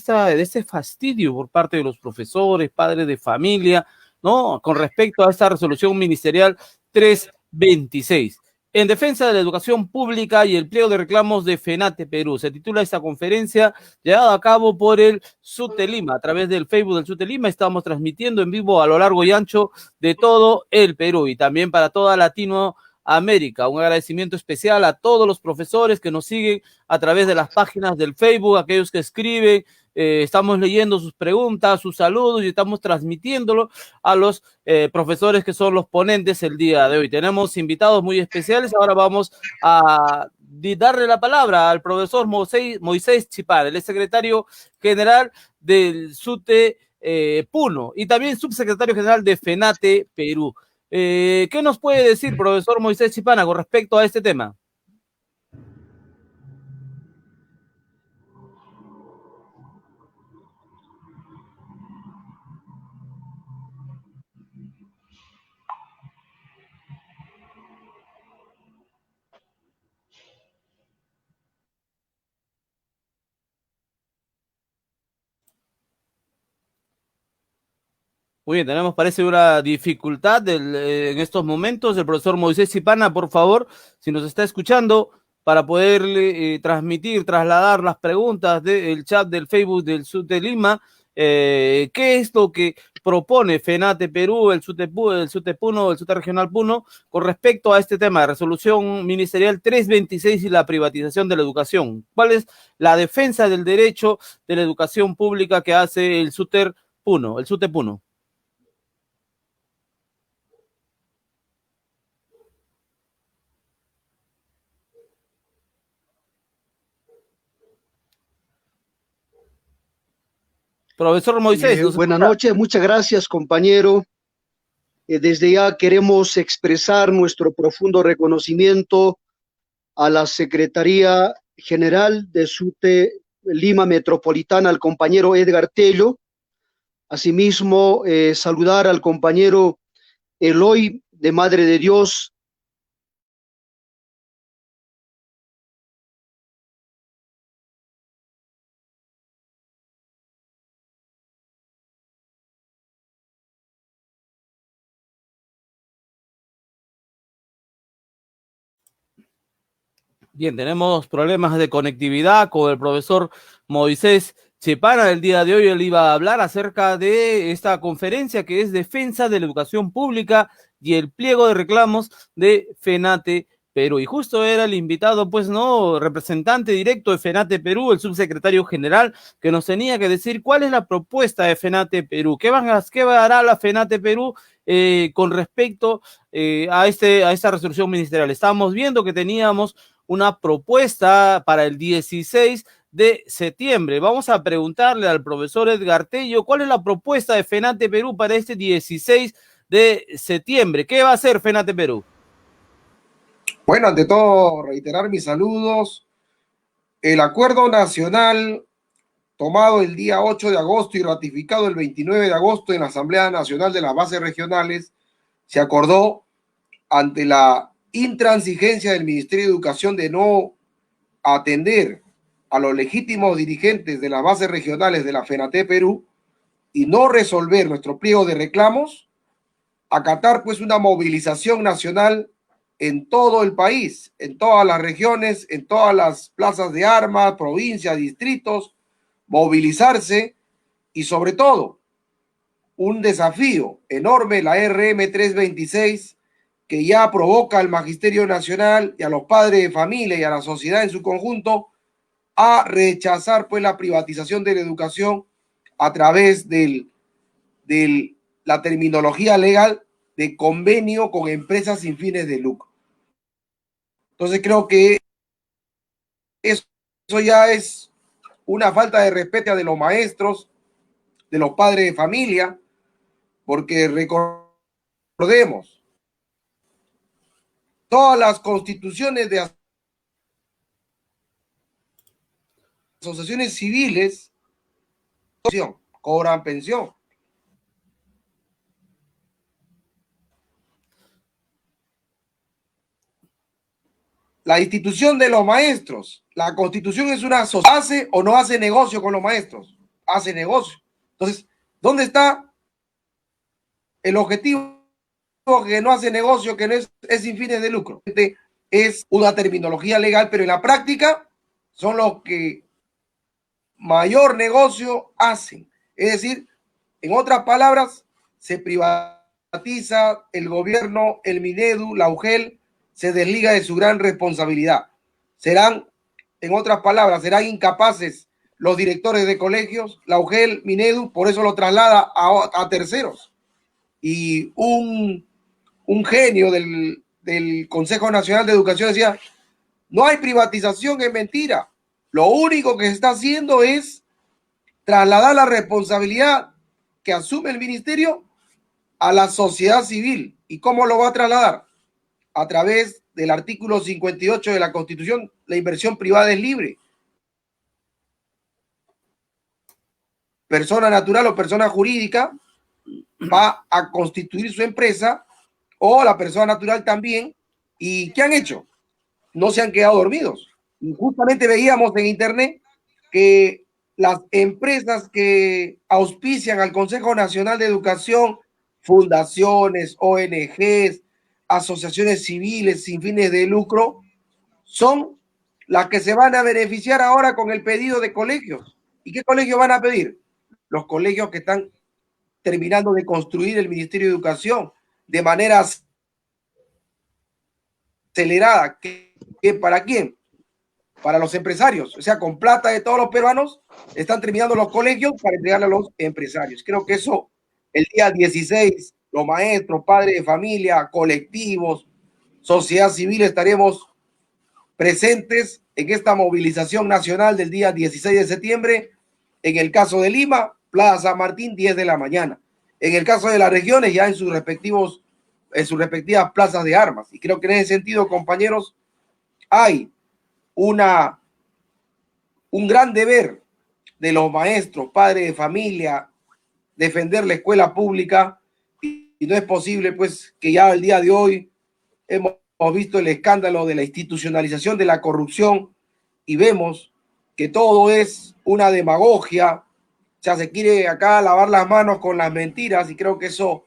este fastidio por parte de los profesores, padres de familia, ¿no? Con respecto a esta resolución ministerial 326. En defensa de la educación pública y el pliego de reclamos de FENATE Perú. Se titula esta conferencia llevada a cabo por el SUTE Lima. A través del Facebook del SUTE Lima estamos transmitiendo en vivo a lo largo y ancho de todo el Perú y también para toda Latinoamérica. Un agradecimiento especial a todos los profesores que nos siguen a través de las páginas del Facebook, aquellos que escriben. Estamos leyendo sus preguntas, sus saludos y estamos transmitiéndolo a los profesores que son los ponentes el día de hoy. Tenemos invitados muy especiales. Ahora vamos a darle la palabra al profesor Moisés Chipar, el secretario general del SUTE Puno y también subsecretario general de FENATE Perú. ¿Qué nos puede decir, profesor Moisés Chipana, con respecto a este tema? Muy bien, tenemos, parece, una dificultad en estos momentos. El profesor Moisés Cipana, por favor, si nos está escuchando, para poder trasladar las preguntas del chat del Facebook del SUTE Lima, ¿qué es lo que propone FENATE Perú, el SUTE Puno, el SUTE Regional Puno, con respecto a este tema de resolución ministerial 326 y la privatización de la educación? ¿Cuál es la defensa del derecho de la educación pública que hace el SUTE Puno, el SUTE Puno? Profesor Moisés. Buenas noches, muchas gracias, compañero. Desde ya queremos expresar nuestro profundo reconocimiento a la Secretaría General de SUTE Lima Metropolitana, al compañero Edgar Tello. Asimismo, saludar al compañero Eloy de Madre de Dios. Bien, tenemos problemas de conectividad con el profesor Moisés Chepana. El día de hoy él iba a hablar acerca de esta conferencia que es Defensa de la Educación Pública y el pliego de reclamos de FENATE Perú. Y justo era el invitado, pues, ¿no? Representante directo de FENATE Perú, el subsecretario general, que nos tenía que decir cuál es la propuesta de FENATE Perú. ¿Qué hará la FENATE Perú con respecto a esta resolución ministerial? Estábamos viendo que teníamos una propuesta para el 16 de septiembre. Vamos a preguntarle al profesor Edgar Tello cuál es la propuesta de FENATE Perú para este 16 de septiembre. ¿Qué va a hacer FENATE Perú? Bueno, ante todo, reiterar mis saludos. El acuerdo nacional tomado el día 8 de agosto y ratificado el 29 de agosto en la Asamblea Nacional de las Bases Regionales se acordó ante la intransigencia del Ministerio de Educación de no atender a los legítimos dirigentes de las bases regionales de la FENATE Perú y no resolver nuestro pliego de reclamos, acatar pues una movilización nacional en todo el país, en todas las regiones, en todas las plazas de armas, provincias, distritos, movilizarse y sobre todo un desafío enorme, la RM 326, que ya provoca al Magisterio Nacional y a los padres de familia y a la sociedad en su conjunto a rechazar pues la privatización de la educación a través de la terminología legal de convenio con empresas sin fines de lucro. Entonces creo que eso ya es una falta de respeto de los maestros, de los padres de familia, porque recordemos, todas las constituciones de asociaciones civiles cobran pensión. La institución de los maestros, la constitución es una sociedad, ¿hace o no hace negocio con los maestros? Hace negocio. Entonces, ¿dónde está el objetivo que no hace negocio, que no es sin fines de lucro? Es una terminología legal, pero en la práctica son los que mayor negocio hacen. Es decir, en otras palabras, se privatiza el gobierno, el Minedu, la UGEL, se desliga de su gran responsabilidad. Serán, en otras palabras, serán incapaces los directores de colegios, la UGEL, Minedu, por eso lo traslada a terceros. Y un genio del Consejo Nacional de Educación decía, no hay privatización, es mentira. Lo único que se está haciendo es trasladar la responsabilidad que asume el ministerio a la sociedad civil. ¿Y cómo lo va a trasladar? A través del artículo 58 de la Constitución, la inversión privada es libre. Persona natural o persona jurídica va a constituir su empresa, o la persona natural también. ¿Y qué han hecho? No se han quedado dormidos. Y justamente veíamos en internet que las empresas que auspician al Consejo Nacional de Educación, fundaciones, ONGs, asociaciones civiles sin fines de lucro, son las que se van a beneficiar ahora con el pedido de colegios. ¿Y qué colegios van a pedir? Los colegios que están terminando de construir el Ministerio de Educación de manera acelerada. ¿Para quién? Para los empresarios. O sea, con plata de todos los peruanos están terminando los colegios para entregarle a los empresarios. Creo que eso, el día 16, los maestros, padres de familia, colectivos, sociedad civil, estaremos presentes en esta movilización nacional del día 16 de septiembre. En el caso de Lima, Plaza San Martín, 10 de la mañana. En el caso de las regiones, ya en sus respectivas plazas de armas. Y creo que en ese sentido, compañeros, hay un gran deber de los maestros, padres de familia, defender la escuela pública, y no es posible pues que ya el día de hoy hemos visto el escándalo de la institucionalización de la corrupción y vemos que todo es una demagogia, o sea, se quiere acá lavar las manos con las mentiras, y creo que eso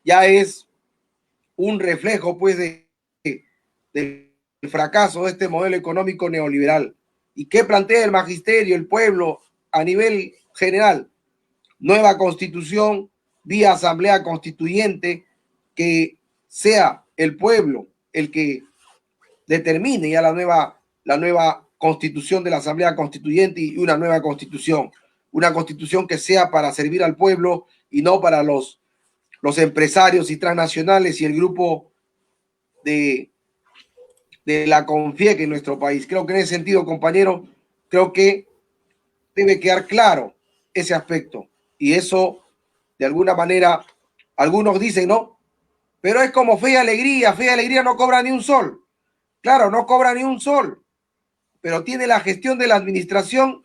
ya es un reflejo pues del fracaso de este modelo económico neoliberal. ¿Y qué plantea el magisterio, el pueblo a nivel general? Nueva constitución vía asamblea constituyente, que sea el pueblo el que determine ya la nueva constitución de la asamblea constituyente, y una nueva constitución que sea para servir al pueblo y no para los empresarios y transnacionales y el grupo de la CONFIEC en nuestro país. Creo que en ese sentido, compañero, creo que debe quedar claro ese aspecto. Y eso, de alguna manera, algunos dicen, ¿no? Pero es como Fe y Alegría no cobra ni un sol. Claro, no cobra ni un sol, pero tiene la gestión de la administración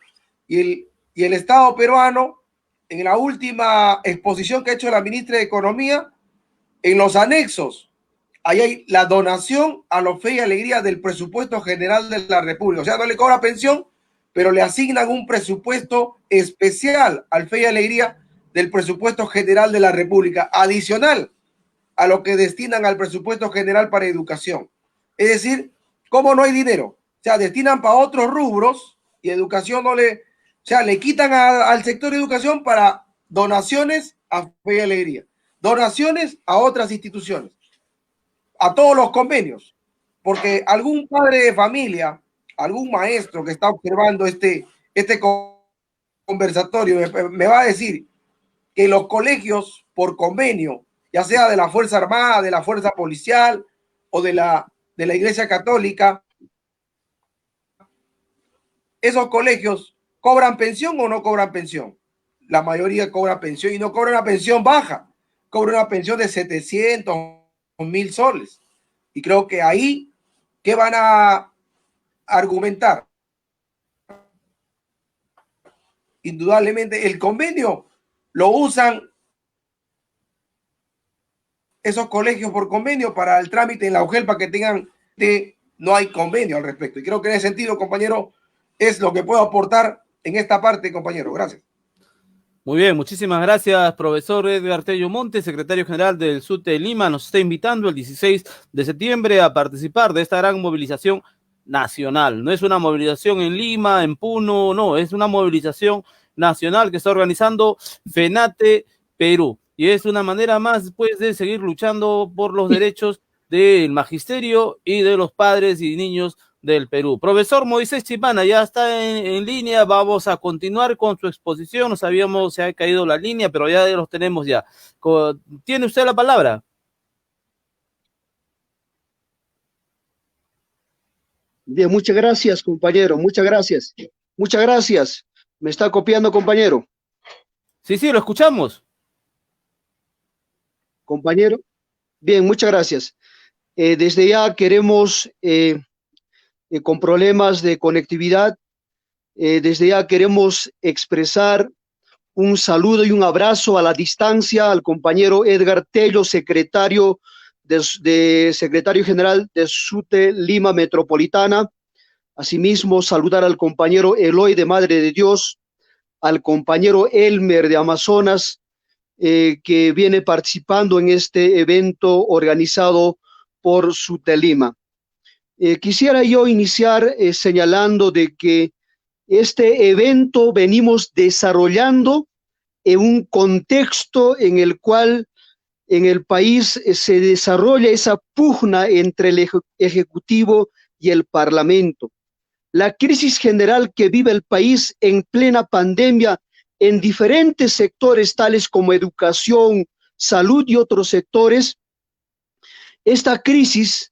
y el Estado peruano. En la última exposición que ha hecho la ministra de Economía, en los anexos, ahí hay la donación a los Fe y Alegría del presupuesto general de la República. O sea, no le cobra pensión, pero le asignan un presupuesto especial al Fe y Alegría del presupuesto general de la República, adicional a lo que destinan al presupuesto general para educación. Es decir, ¿cómo no hay dinero? O sea, destinan para otros rubros y educación no le... O sea, le quitan al sector de educación para donaciones a Fe y Alegría, donaciones a otras instituciones, a todos los convenios, porque algún padre de familia, algún maestro que está observando este conversatorio me va a decir que los colegios por convenio, ya sea de la Fuerza Armada, de la Fuerza Policial o de la Iglesia Católica, esos colegios ¿cobran pensión o no cobran pensión? La mayoría cobra pensión, y no cobra una pensión baja, cobra una pensión de 700 o 1000 soles. Y creo que ahí, ¿qué van a argumentar? Indudablemente el convenio lo usan esos colegios por convenio para el trámite en la UGEL, para que tengan no hay convenio al respecto. Y creo que en ese sentido, compañero, es lo que puedo aportar en esta parte, compañero. Gracias. Muy bien, muchísimas gracias, profesor Edgar Tello Montes, secretario general del SUTE de Lima. Nos está invitando el 16 de septiembre a participar de esta gran movilización nacional. No es una movilización en Lima, en Puno, no, es una movilización nacional que está organizando FENATE Perú. Y es una manera más, pues, de seguir luchando por los derechos del magisterio y de los padres y niños del Perú. Profesor Moisés Chipana ya está en línea, vamos a continuar con su exposición. No sabíamos, se ha caído la línea, pero ya los tenemos ya. ¿Tiene usted la palabra? Bien, muchas gracias, compañero, muchas gracias. Muchas gracias. ¿Me está copiando, compañero? Sí, lo escuchamos. Compañero. Bien, muchas gracias. Desde ya queremos... con problemas de conectividad. Desde ya queremos expresar un saludo y un abrazo a la distancia al compañero Edgar Tello, secretario general de SUTE Lima Metropolitana. Asimismo, saludar al compañero Eloy de Madre de Dios, al compañero Elmer de Amazonas, que viene participando en este evento organizado por SUTE Lima. Quisiera yo iniciar señalando de que este evento venimos desarrollando en un contexto en el cual en el país se desarrolla esa pugna entre el Ejecutivo y el Parlamento. La crisis general que vive el país en plena pandemia en diferentes sectores tales como educación, salud y otros sectores, esta crisis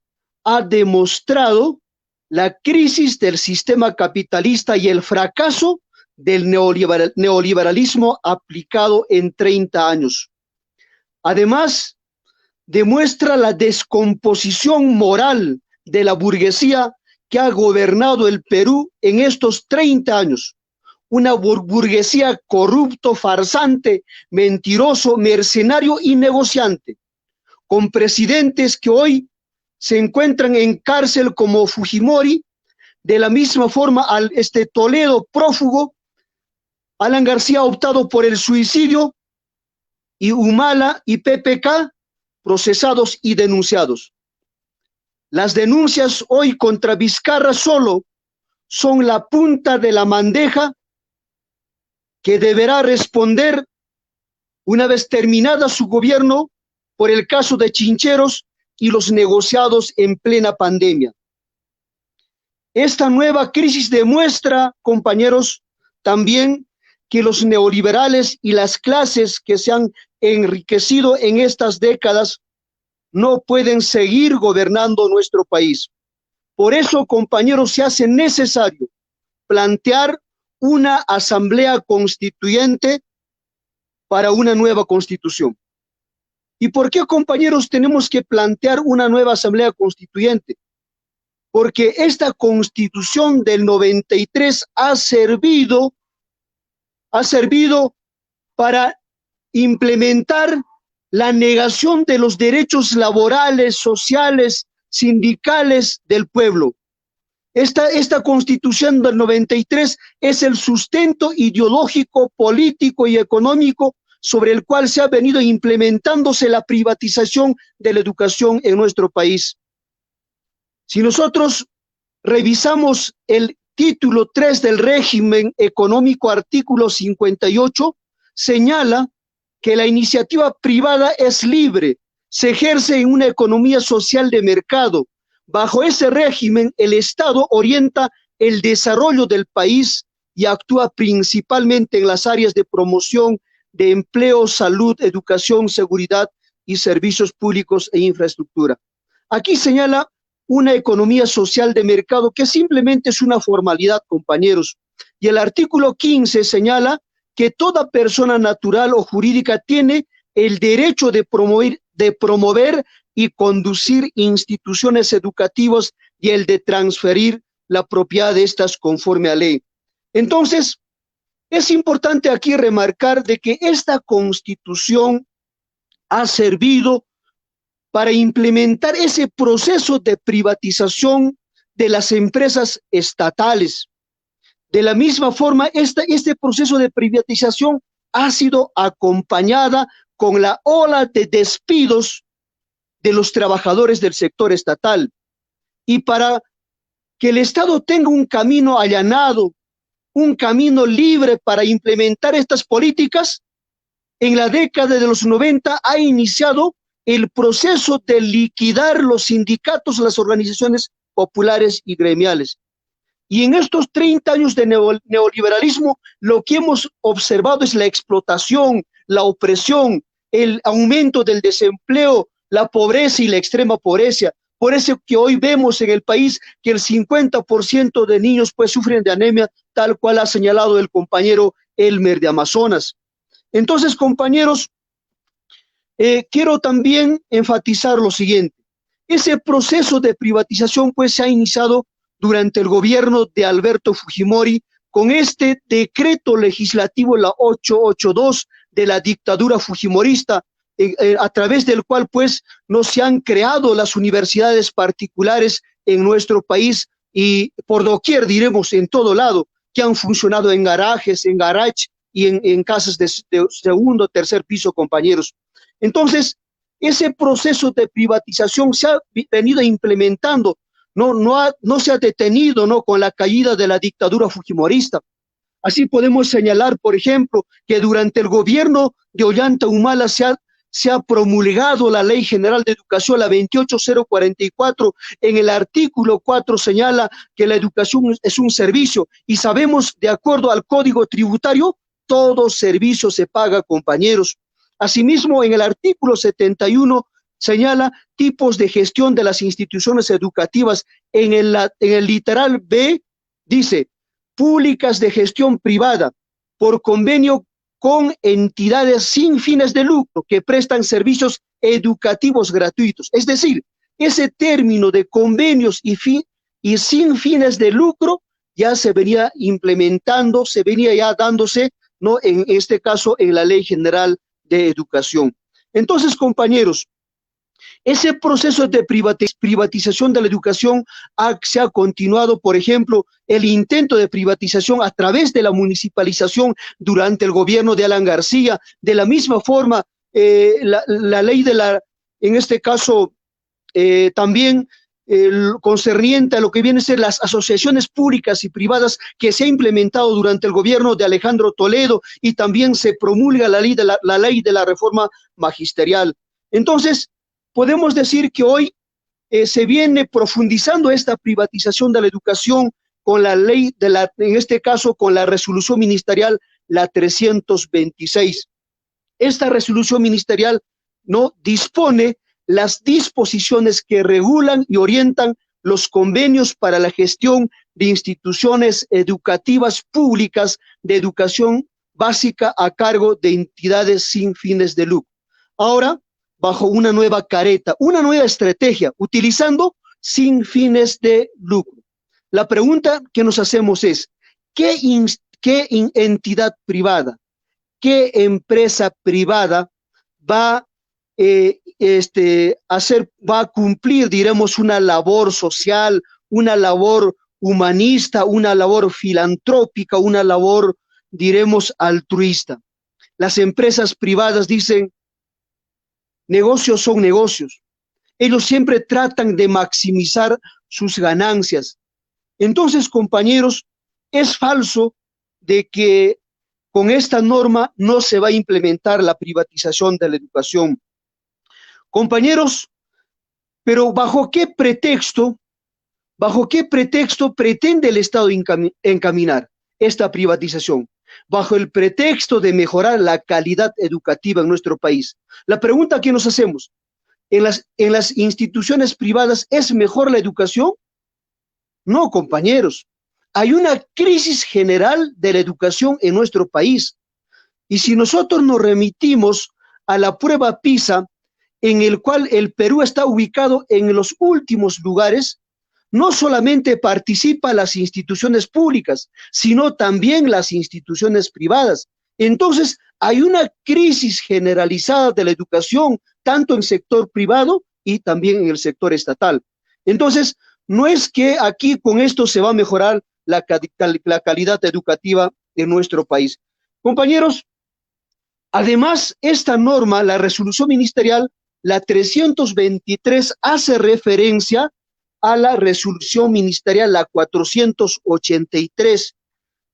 ha demostrado la crisis del sistema capitalista y el fracaso del neoliberalismo aplicado en 30 años. Además, demuestra la descomposición moral de la burguesía que ha gobernado el Perú en estos 30 años. Una burguesía corrupto, farsante, mentiroso, mercenario y negociante, con presidentes que hoy se encuentran en cárcel como Fujimori, de la misma forma Toledo, prófugo, Alan García ha optado por el suicidio, y Humala y PPK procesados y denunciados. Las denuncias hoy contra Vizcarra solo son la punta de la bandeja que deberá responder una vez terminada su gobierno por el caso de Chincheros y los negociados en plena pandemia. Esta nueva crisis demuestra, compañeros, también que los neoliberales y las clases que se han enriquecido en estas décadas no pueden seguir gobernando nuestro país. Por eso, compañeros, se hace necesario plantear una asamblea constituyente para una nueva constitución. ¿Y por qué, compañeros, tenemos que plantear una nueva asamblea constituyente? Porque esta constitución del 93 ha servido para implementar la negación de los derechos laborales, sociales, sindicales del pueblo. Esta constitución del 93 es el sustento ideológico, político y económico sobre el cual se ha venido implementándose la privatización de la educación en nuestro país. Si nosotros revisamos el título 3 del régimen económico, artículo 58, señala que la iniciativa privada es libre, se ejerce en una economía social de mercado. Bajo ese régimen, el Estado orienta el desarrollo del país y actúa principalmente en las áreas de promoción de empleo, salud, educación, seguridad y servicios públicos e infraestructura. Aquí señala una economía social de mercado que simplemente es una formalidad, compañeros. Y el artículo 15 señala que toda persona natural o jurídica tiene el derecho de promover y conducir instituciones educativas y el de transferir la propiedad de estas conforme a ley. Entonces, es importante aquí remarcar de que esta constitución ha servido para implementar ese proceso de privatización de las empresas estatales. De la misma forma, este proceso de privatización ha sido acompañada con la ola de despidos de los trabajadores del sector estatal. Y para que el Estado tenga un camino allanado, un camino libre para implementar estas políticas, en la década de los 90 ha iniciado el proceso de liquidar los sindicatos, las organizaciones populares y gremiales. Y en estos 30 años de neoliberalismo, lo que hemos observado es la explotación, la opresión, el aumento del desempleo, la pobreza y la extrema pobreza. Por eso que hoy vemos en el país que el 50% de niños pues sufren de anemia, tal cual ha señalado el compañero Elmer de Amazonas. Entonces, compañeros, quiero también enfatizar lo siguiente. Ese proceso de privatización pues se ha iniciado durante el gobierno de Alberto Fujimori con este decreto legislativo, la 882 de la dictadura fujimorista, a través del cual pues no se han creado las universidades particulares en nuestro país y por doquier, diremos, en todo lado, que han funcionado en garajes, en garage y en casas de segundo, tercer piso, compañeros. Entonces, ese proceso de privatización se ha venido implementando, no se ha detenido, ¿no?, con la caída de la dictadura fujimorista. Así podemos señalar, por ejemplo, que durante el gobierno de Ollanta Humala se ha promulgado la Ley General de Educación, la 28044, en el artículo 4 señala que la educación es un servicio y sabemos, de acuerdo al Código Tributario, todo servicio se paga, compañeros. Asimismo, en el artículo 71 señala tipos de gestión de las instituciones educativas. En el literal B dice, públicas de gestión privada por convenio con entidades sin fines de lucro que prestan servicios educativos gratuitos. Es decir, ese término de convenios y sin fines de lucro ya se venía implementando, se venía ya dándose, ¿no?, en este caso en la Ley General de Educación. Entonces, compañeros, ese proceso de privatización de la educación se ha continuado. Por ejemplo, el intento de privatización a través de la municipalización durante el gobierno de Alan García. De la misma forma, la ley en este caso, también concerniente a lo que vienen a ser las asociaciones públicas y privadas que se ha implementado durante el gobierno de Alejandro Toledo, y también se promulga la ley de la reforma magisterial. Entonces, podemos decir que hoy se viene profundizando esta privatización de la educación con la ley, en este caso con la resolución ministerial, la 326. Esta resolución ministerial no dispone las disposiciones que regulan y orientan los convenios para la gestión de instituciones educativas públicas de educación básica a cargo de entidades sin fines de lucro. Ahora, bajo una nueva careta, una nueva estrategia, utilizando sin fines de lucro. La pregunta que nos hacemos es, ¿qué entidad privada, qué empresa privada va va a cumplir, diremos, una labor social, una labor humanista, una labor filantrópica, una labor, diremos, altruista? Las empresas privadas dicen, negocios son negocios. Ellos siempre tratan de maximizar sus ganancias. Entonces, compañeros, es falso de que con esta norma no se va a implementar la privatización de la educación. Compañeros, pero ¿bajo qué pretexto pretende el Estado encaminar esta privatización? Bajo el pretexto de mejorar la calidad educativa en nuestro país. La pregunta que nos hacemos, ¿en las instituciones privadas es mejor la educación? No, compañeros. Hay una crisis general de la educación en nuestro país. Y si nosotros nos remitimos a la prueba PISA, en el cual el Perú está ubicado en los últimos lugares, no solamente participan las instituciones públicas, sino también las instituciones privadas. Entonces, hay una crisis generalizada de la educación, tanto en el sector privado y también en el sector estatal. Entonces, no es que aquí con esto se va a mejorar la calidad educativa de nuestro país. Compañeros, además, esta norma, la resolución ministerial, la 323, hace referencia a la resolución ministerial, la 483,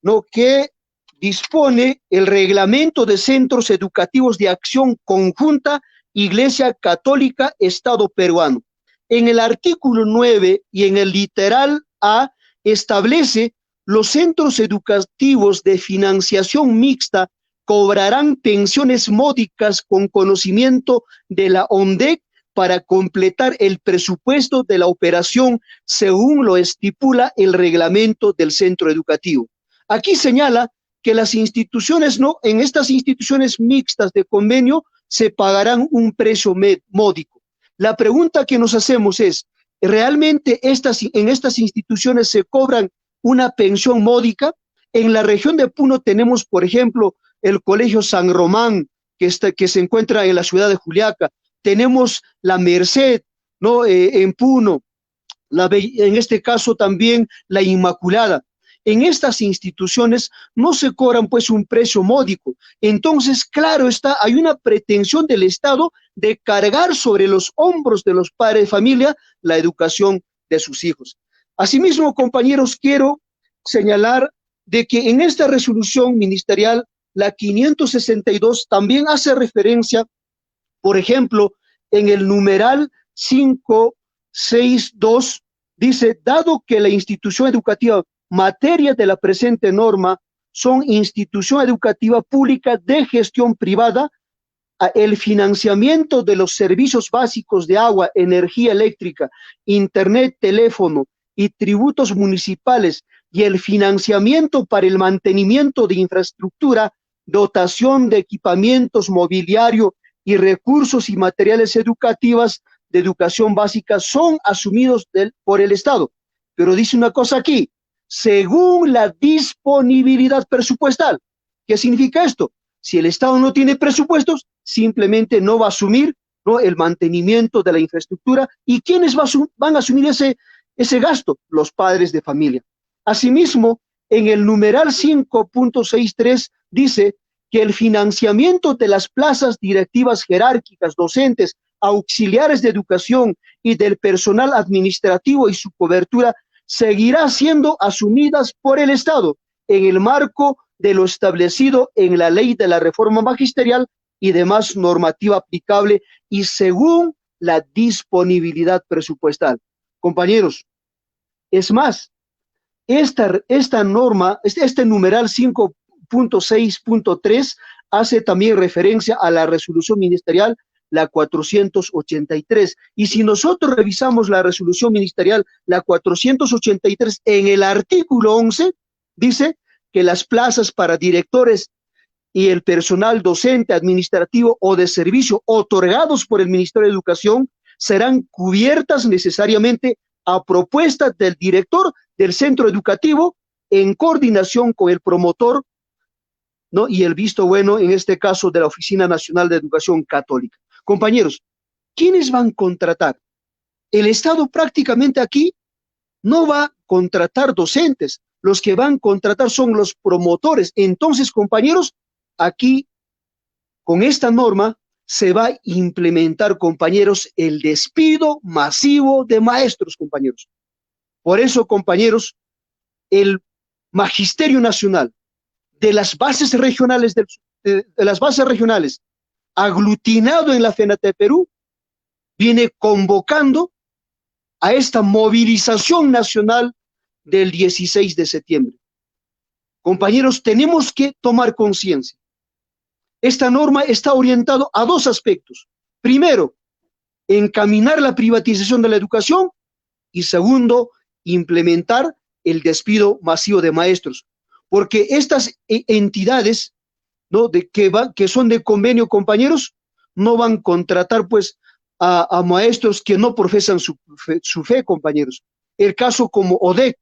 ¿no?, que dispone el reglamento de centros educativos de acción conjunta, Iglesia Católica, Estado peruano. En el artículo 9 y en el literal A establece: los centros educativos de financiación mixta cobrarán pensiones módicas con conocimiento de la ONDEC para completar el presupuesto de la operación según lo estipula el reglamento del centro educativo. Aquí señala que las instituciones, en estas instituciones mixtas de convenio se pagarán un precio módico. La pregunta que nos hacemos es, ¿realmente en estas instituciones se cobran una pensión módica? En la región de Puno tenemos, por ejemplo, el Colegio San Román, que se encuentra en la ciudad de Juliaca. Tenemos la Merced, ¿no?, en Puno, en este caso también la Inmaculada. En estas instituciones no se cobran pues un precio módico. Entonces, claro está, hay una pretensión del Estado de cargar sobre los hombros de los padres de familia la educación de sus hijos. Asimismo, compañeros, quiero señalar de que en esta resolución ministerial, la 562, también hace referencia, por ejemplo, en el numeral 562, dice: dado que la institución educativa materia de la presente norma son institución educativa pública de gestión privada, el financiamiento de los servicios básicos de agua, energía eléctrica, internet, teléfono y tributos municipales y el financiamiento para el mantenimiento de infraestructura, dotación de equipamientos, mobiliario y recursos y materiales educativos de educación básica son asumidos por el Estado. Pero dice una cosa aquí, según la disponibilidad presupuestal. ¿Qué significa esto? Si el Estado no tiene presupuestos, simplemente no va a asumir, ¿no?, el mantenimiento de la infraestructura. ¿Y quiénes van a asumir ese gasto? Los padres de familia. Asimismo, en el numeral 5.63 dice que el financiamiento de las plazas directivas jerárquicas, docentes, auxiliares de educación y del personal administrativo y su cobertura seguirá siendo asumidas por el Estado en el marco de lo establecido en la ley de la reforma magisterial y demás normativa aplicable y según la disponibilidad presupuestal. Compañeros, es más, esta norma, este numeral 5.6.3 hace también referencia a la resolución ministerial, la 483. Y si nosotros revisamos la resolución ministerial, la 483, en el artículo 11, dice que las plazas para directores y el personal docente, administrativo o de servicio otorgados por el Ministerio de Educación serán cubiertas necesariamente a propuesta del director del centro educativo en coordinación con el promotor, ¿no?, y el visto bueno, en este caso, de la Oficina Nacional de Educación Católica. Compañeros, ¿quiénes van a contratar? El Estado prácticamente aquí no va a contratar docentes, los que van a contratar son los promotores. Entonces, compañeros, aquí, con esta norma, se va a implementar, compañeros, el despido masivo de maestros, compañeros. Por eso, compañeros, el Magisterio Nacional de las bases regionales, aglutinado en la FENATE Perú, viene convocando a esta movilización nacional del 16 de septiembre. Compañeros, tenemos que tomar conciencia. Esta norma está orientada a dos aspectos. Primero, encaminar la privatización de la educación y segundo, implementar el despido masivo de maestros. Porque estas entidades, ¿no?, que son de convenio, compañeros, no van a contratar pues a maestros que no profesan su fe, compañeros. El caso como ODEC,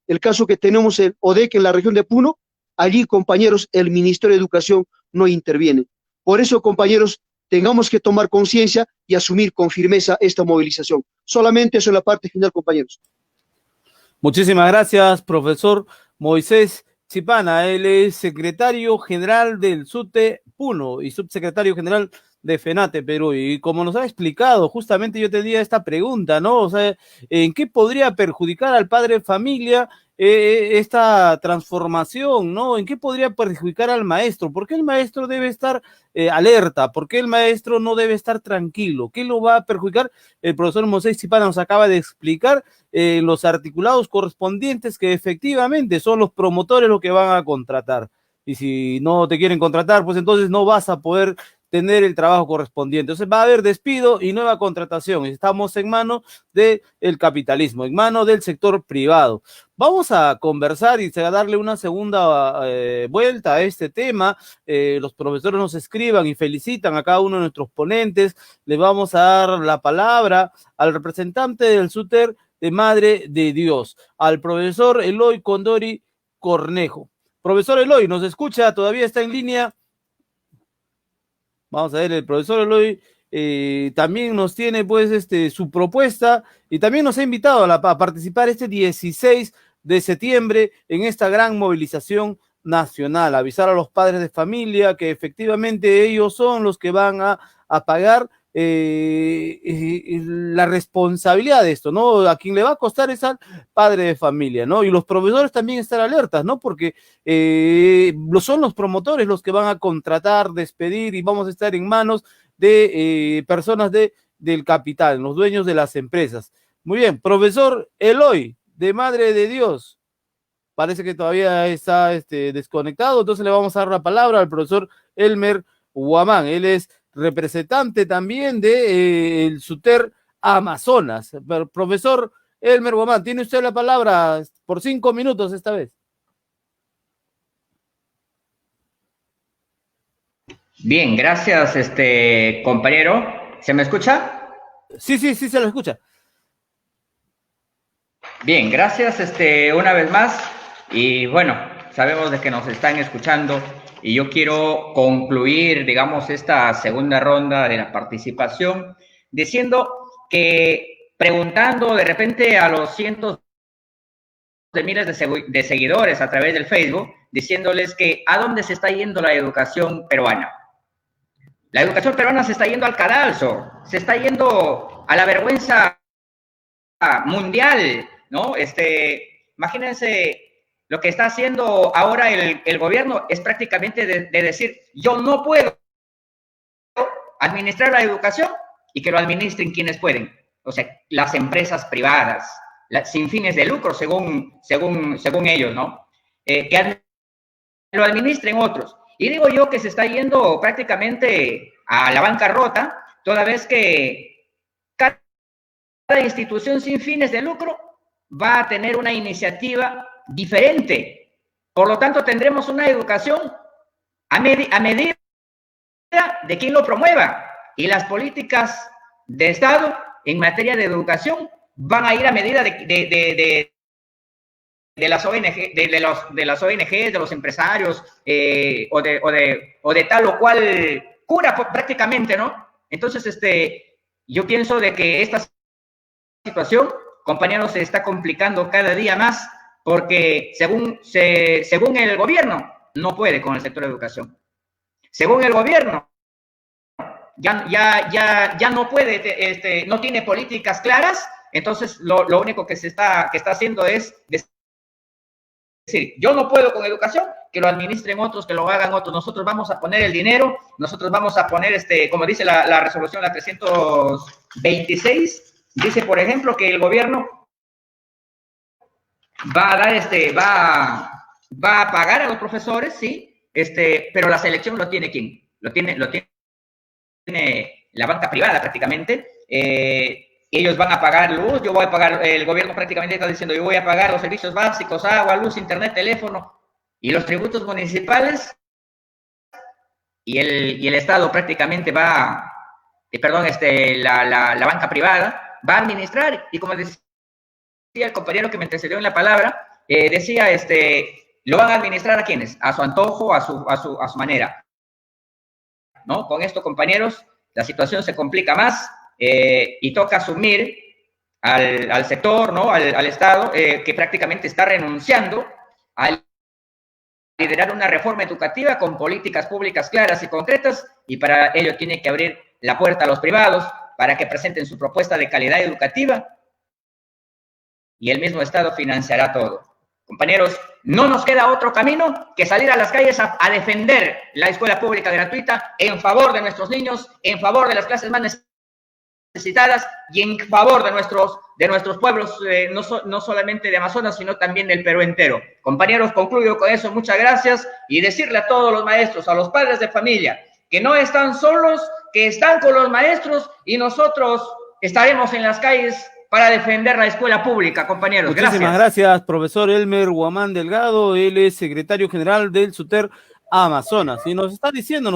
el caso que tenemos el ODEC en la región de Puno, allí, compañeros, el Ministerio de Educación no interviene. Por eso, compañeros, tengamos que tomar conciencia y asumir con firmeza esta movilización. Solamente eso en la parte final, compañeros. Muchísimas gracias, profesor Moisés Chipana. Él es secretario general del SUTE Puno y subsecretario general de FENATE Perú. Y como nos ha explicado, justamente yo tenía esta pregunta, ¿no? O sea, ¿en qué podría perjudicar al padre de familia esta transformación, ¿no? ¿En qué podría perjudicar al maestro? ¿Por qué el maestro debe estar alerta? ¿Por qué el maestro no debe estar tranquilo? ¿Qué lo va a perjudicar? El profesor Moisés Chipana nos acaba de explicar los articulados correspondientes que efectivamente son los promotores los que van a contratar. Y si no te quieren contratar, pues entonces no vas a poder tener el trabajo correspondiente. Entonces va a haber despido y nueva contratación. Estamos en manos del capitalismo, en manos del sector privado. Vamos a conversar y a darle una segunda vuelta a este tema. Los profesores nos escriban y felicitan a cada uno de nuestros ponentes. Le vamos a dar la palabra al representante del SUTER de Madre de Dios, al profesor Eloy Condori Cornejo. Profesor Eloy, ¿nos escucha? ¿Todavía está en línea? Vamos a ver, el profesor Eloy también nos tiene pues su propuesta y también nos ha invitado a participar este 16 de septiembre en esta gran movilización nacional, avisar a los padres de familia que efectivamente ellos son los que van a pagar la responsabilidad de esto, ¿no? A quien le va a costar es al padre de familia, ¿no? Y los profesores también estar alertas, ¿no? Porque son los promotores los que van a contratar, despedir y vamos a estar en manos de personas del capital, los dueños de las empresas. Muy bien, profesor Eloy, de Madre de Dios, parece que todavía está desconectado, entonces le vamos a dar la palabra al profesor Elmer Huamán. Él es representante también del SUTER Amazonas. Profesor Elmer Guamán, tiene usted la palabra por 5 minutos esta vez. Bien, gracias, compañero. ¿Se me escucha? Sí, se lo escucha. Bien, gracias, una vez más. Y bueno, sabemos de que nos están escuchando y yo quiero concluir, digamos, esta segunda ronda de la participación diciendo que preguntando de repente a los cientos de miles de seguidores a través del Facebook, diciéndoles que a dónde se está yendo la educación peruana. La educación peruana se está yendo al cadalso, se está yendo a la vergüenza mundial, ¿no? Imagínense lo que está haciendo ahora el gobierno es prácticamente de decir, yo no puedo administrar la educación y que lo administren quienes pueden. O sea, las empresas privadas, sin fines de lucro, según ellos, ¿no? Que lo administren otros. Y digo yo que se está yendo prácticamente a la bancarrota, toda vez que cada institución sin fines de lucro va a tener una iniciativa diferente. Por lo tanto, tendremos una educación a medida de quien lo promueva. Y las políticas de Estado en materia de educación van a ir a medida de las ONG, de las ONGs, de los empresarios, o de tal o cual cura prácticamente, ¿no? Entonces, yo pienso de que esta situación, compañeros, se está complicando cada día más porque según el gobierno no puede con el sector de educación. Según el gobierno ya no puede, no tiene políticas claras, entonces lo único que está haciendo es decir, yo no puedo con educación, que lo administren otros, que lo hagan otros, nosotros vamos a poner el dinero, nosotros vamos a poner, como dice la resolución, la 326, dice, por ejemplo, que el gobierno va a dar, va a pagar a los profesores, sí, pero la selección lo tiene ¿quién? Lo tiene la banca privada prácticamente. Ellos van a pagar luz, yo voy a pagar, el gobierno prácticamente está diciendo, yo voy a pagar los servicios básicos, agua, luz, internet, teléfono, y los tributos municipales, y el Estado prácticamente va, la banca privada va a administrar, y como decía el compañero que me antecedió en la palabra, decía, lo van a administrar ¿a quiénes? A su antojo, a su manera, ¿no? Con esto, compañeros, la situación se complica más, y toca asumir al sector, ¿no? al Estado, que prácticamente está renunciando a liderar una reforma educativa con políticas públicas claras y concretas, y para ello tiene que abrir la puerta a los privados para que presenten su propuesta de calidad educativa, y el mismo Estado financiará todo. Compañeros, no nos queda otro camino que salir a las calles a defender la escuela pública gratuita en favor de nuestros niños, en favor de las clases más necesitadas y en favor de nuestros pueblos, no solamente de Amazonas, sino también del Perú entero. Compañeros, concluyo con eso, muchas gracias, y decirle a todos los maestros, a los padres de familia, que no están solos, que están con los maestros, y nosotros estaremos en las calles para defender la escuela pública, compañeros. Muchísimas gracias, profesor Elmer Guamán Delgado. Él es secretario general del SUTER Amazonas, y nos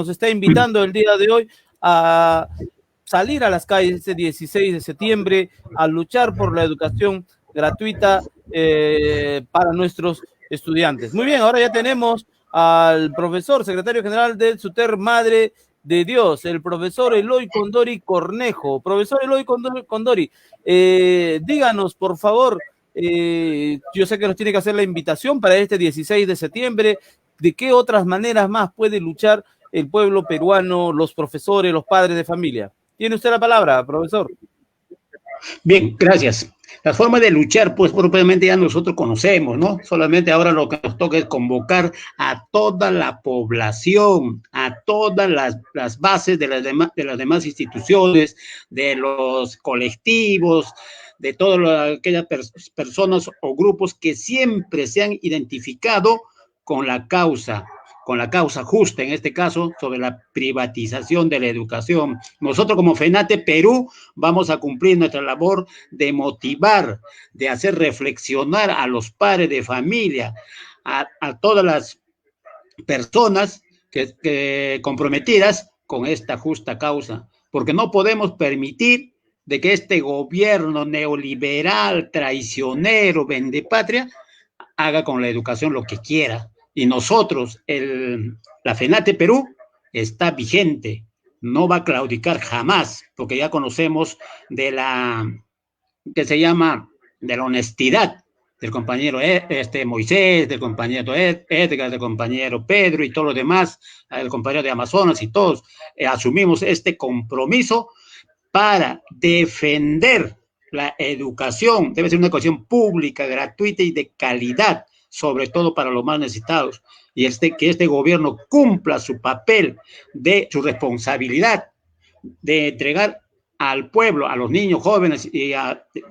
está invitando el día de hoy a salir a las calles este 16 de septiembre a luchar por la educación gratuita para nuestros estudiantes. Muy bien, ahora ya tenemos al profesor secretario general del SUTER Madre de Dios, el profesor Eloy Condori Cornejo. Profesor Eloy Condori, díganos, por favor, yo sé que nos tiene que hacer la invitación para este 16 de septiembre, ¿de qué otras maneras más puede luchar el pueblo peruano, los profesores, los padres de familia? Tiene usted la palabra, profesor. Bien, gracias. Las formas de luchar, pues propiamente ya nosotros conocemos, ¿no? Solamente ahora lo que nos toca es convocar a toda la población, a todas las bases de las demás instituciones, de los colectivos, de todas aquellas personas o grupos que siempre se han identificado con la causa, con la causa justa, en este caso, sobre la privatización de la educación. Nosotros como FENATE Perú vamos a cumplir nuestra labor de motivar, de hacer reflexionar a los padres de familia, a todas las personas que comprometidas con esta justa causa, porque no podemos permitir de que este gobierno neoliberal, traicionero, vendepatria, haga con la educación lo que quiera. Y nosotros, la FENATE Perú, está vigente, no va a claudicar jamás, porque ya conocemos de la, que se llama, de la honestidad del compañero Moisés, del compañero Edgar, del compañero Pedro y todos los demás, el compañero de Amazonas y todos, asumimos este compromiso para defender la educación. Debe ser una educación pública, gratuita y de calidad, sobre todo para los más necesitados. Y que este gobierno cumpla su papel, de su responsabilidad de entregar al pueblo, a los niños, jóvenes y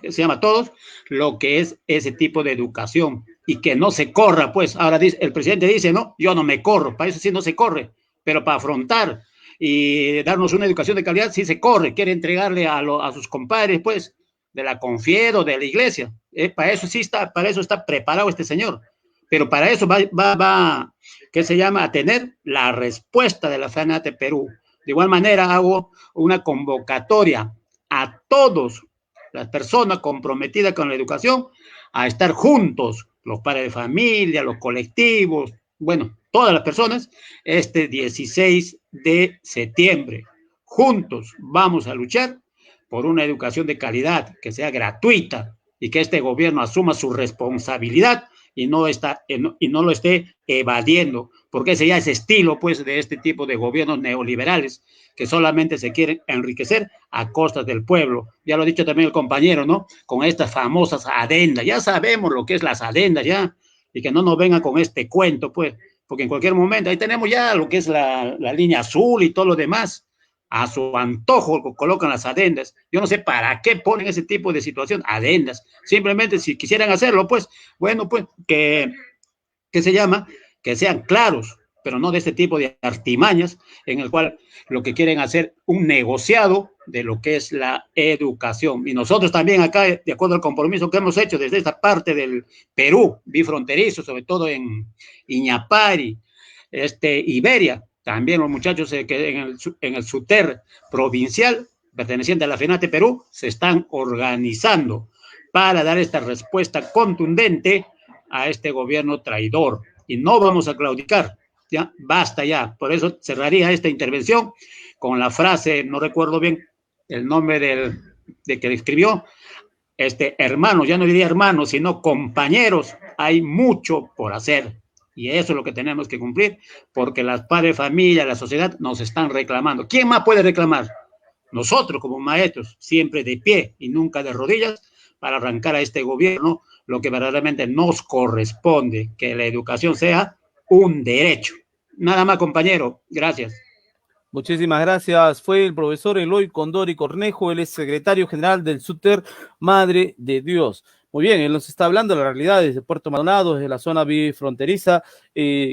se llama a todos, lo que es ese tipo de educación, y que no se corra, pues. Ahora dice, el presidente dice, no, yo no me corro, para eso sí no se corre, pero para afrontar y darnos una educación de calidad sí se corre, quiere entregarle a sus compadres, pues, de la Confied o de la iglesia, para eso sí está, para eso está preparado este señor, pero para eso va ¿qué se llama? A tener la respuesta de la FENATE Perú. De igual manera, hago una convocatoria a todas las personas comprometidas con la educación a estar juntos, los padres de familia, los colectivos, bueno, todas las personas, este 16 de septiembre. Juntos vamos a luchar por una educación de calidad, que sea gratuita y que este gobierno asuma su responsabilidad y no lo esté evadiendo, porque ese ya es estilo, pues, de este tipo de gobiernos neoliberales que solamente se quieren enriquecer a costas del pueblo. Ya lo ha dicho también el compañero, ¿no? Con estas famosas adendas, ya sabemos lo que es las adendas, ya, y que no nos vengan con este cuento, pues, porque en cualquier momento, ahí tenemos ya lo que es la línea azul y todo lo demás, a su antojo colocan las adendas. Yo no sé para qué ponen ese tipo de situación, adendas. Simplemente si quisieran hacerlo, pues, bueno, pues, ¿qué se llama? Que sean claros, pero no de este tipo de artimañas en el cual lo que quieren hacer un negociado de lo que es la educación. Y nosotros también acá, de acuerdo al compromiso que hemos hecho desde esta parte del Perú, bifronterizo, sobre todo en Iñapari, Iberia, también los muchachos que en el SUTER provincial, perteneciente a la FENATE Perú, se están organizando para dar esta respuesta contundente a este gobierno traidor. Y no vamos a claudicar, ya, basta ya. Por eso cerraría esta intervención con la frase, no recuerdo bien el nombre de que escribió, hermanos, ya no diría hermanos, sino compañeros, hay mucho por hacer. Y eso es lo que tenemos que cumplir, porque las padres de familia, la sociedad nos están reclamando. ¿Quién más puede reclamar? Nosotros como maestros, siempre de pie y nunca de rodillas, para arrancar a este gobierno lo que verdaderamente nos corresponde, que la educación sea un derecho. Nada más, compañero. Gracias. Muchísimas gracias. Fue el profesor Eloy Condori Cornejo, él es secretario general del SUTER Madre de Dios. Muy bien, él nos está hablando de la realidad desde Puerto Maldonado, desde la zona bifronteriza,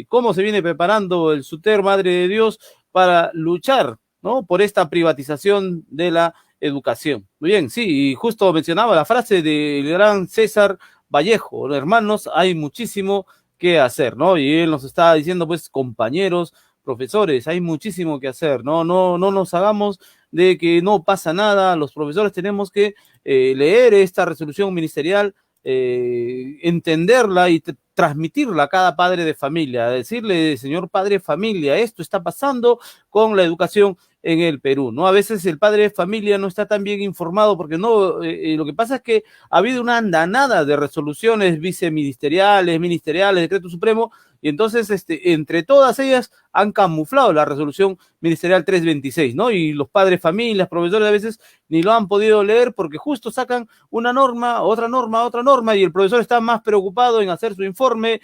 cómo se viene preparando el SUTER Madre de Dios para luchar, ¿no?, por esta privatización de la educación. Muy bien, sí, y justo mencionaba la frase del gran César Vallejo, hermanos, hay muchísimo que hacer, ¿no? Y él nos está diciendo, pues, compañeros, profesores, hay muchísimo que hacer, no nos hagamos de que no pasa nada. Los profesores tenemos que leer esta resolución ministerial, entenderla y transmitirla a cada padre de familia, decirle, señor padre de familia, esto está pasando con la educación en el Perú, ¿no? A veces el padre de familia no está tan bien informado porque no, lo que pasa es que ha habido una andanada de resoluciones viceministeriales, ministeriales, decreto supremo, y entonces entre todas ellas han camuflado la resolución ministerial 326, ¿no? Y los padres, familias, profesores a veces ni lo han podido leer porque justo sacan una norma, otra norma, y el profesor está más preocupado en hacer su informe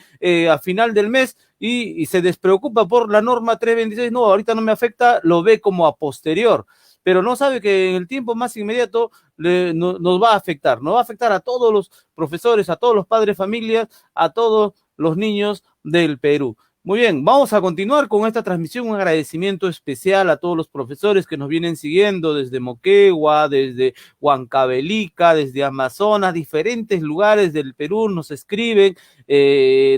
a final del mes y se despreocupa por la norma 326, no, ahorita no me afecta, lo ve como a posterior, pero no sabe que en el tiempo más inmediato nos va a afectar, nos va a afectar a todos los profesores, a todos los padres, familias, a todos los niños del Perú. Muy bien, vamos a continuar con esta transmisión. Un agradecimiento especial a todos los profesores que nos vienen siguiendo desde Moquegua, desde Huancavelica, desde Amazonas, diferentes lugares del Perú nos escriben,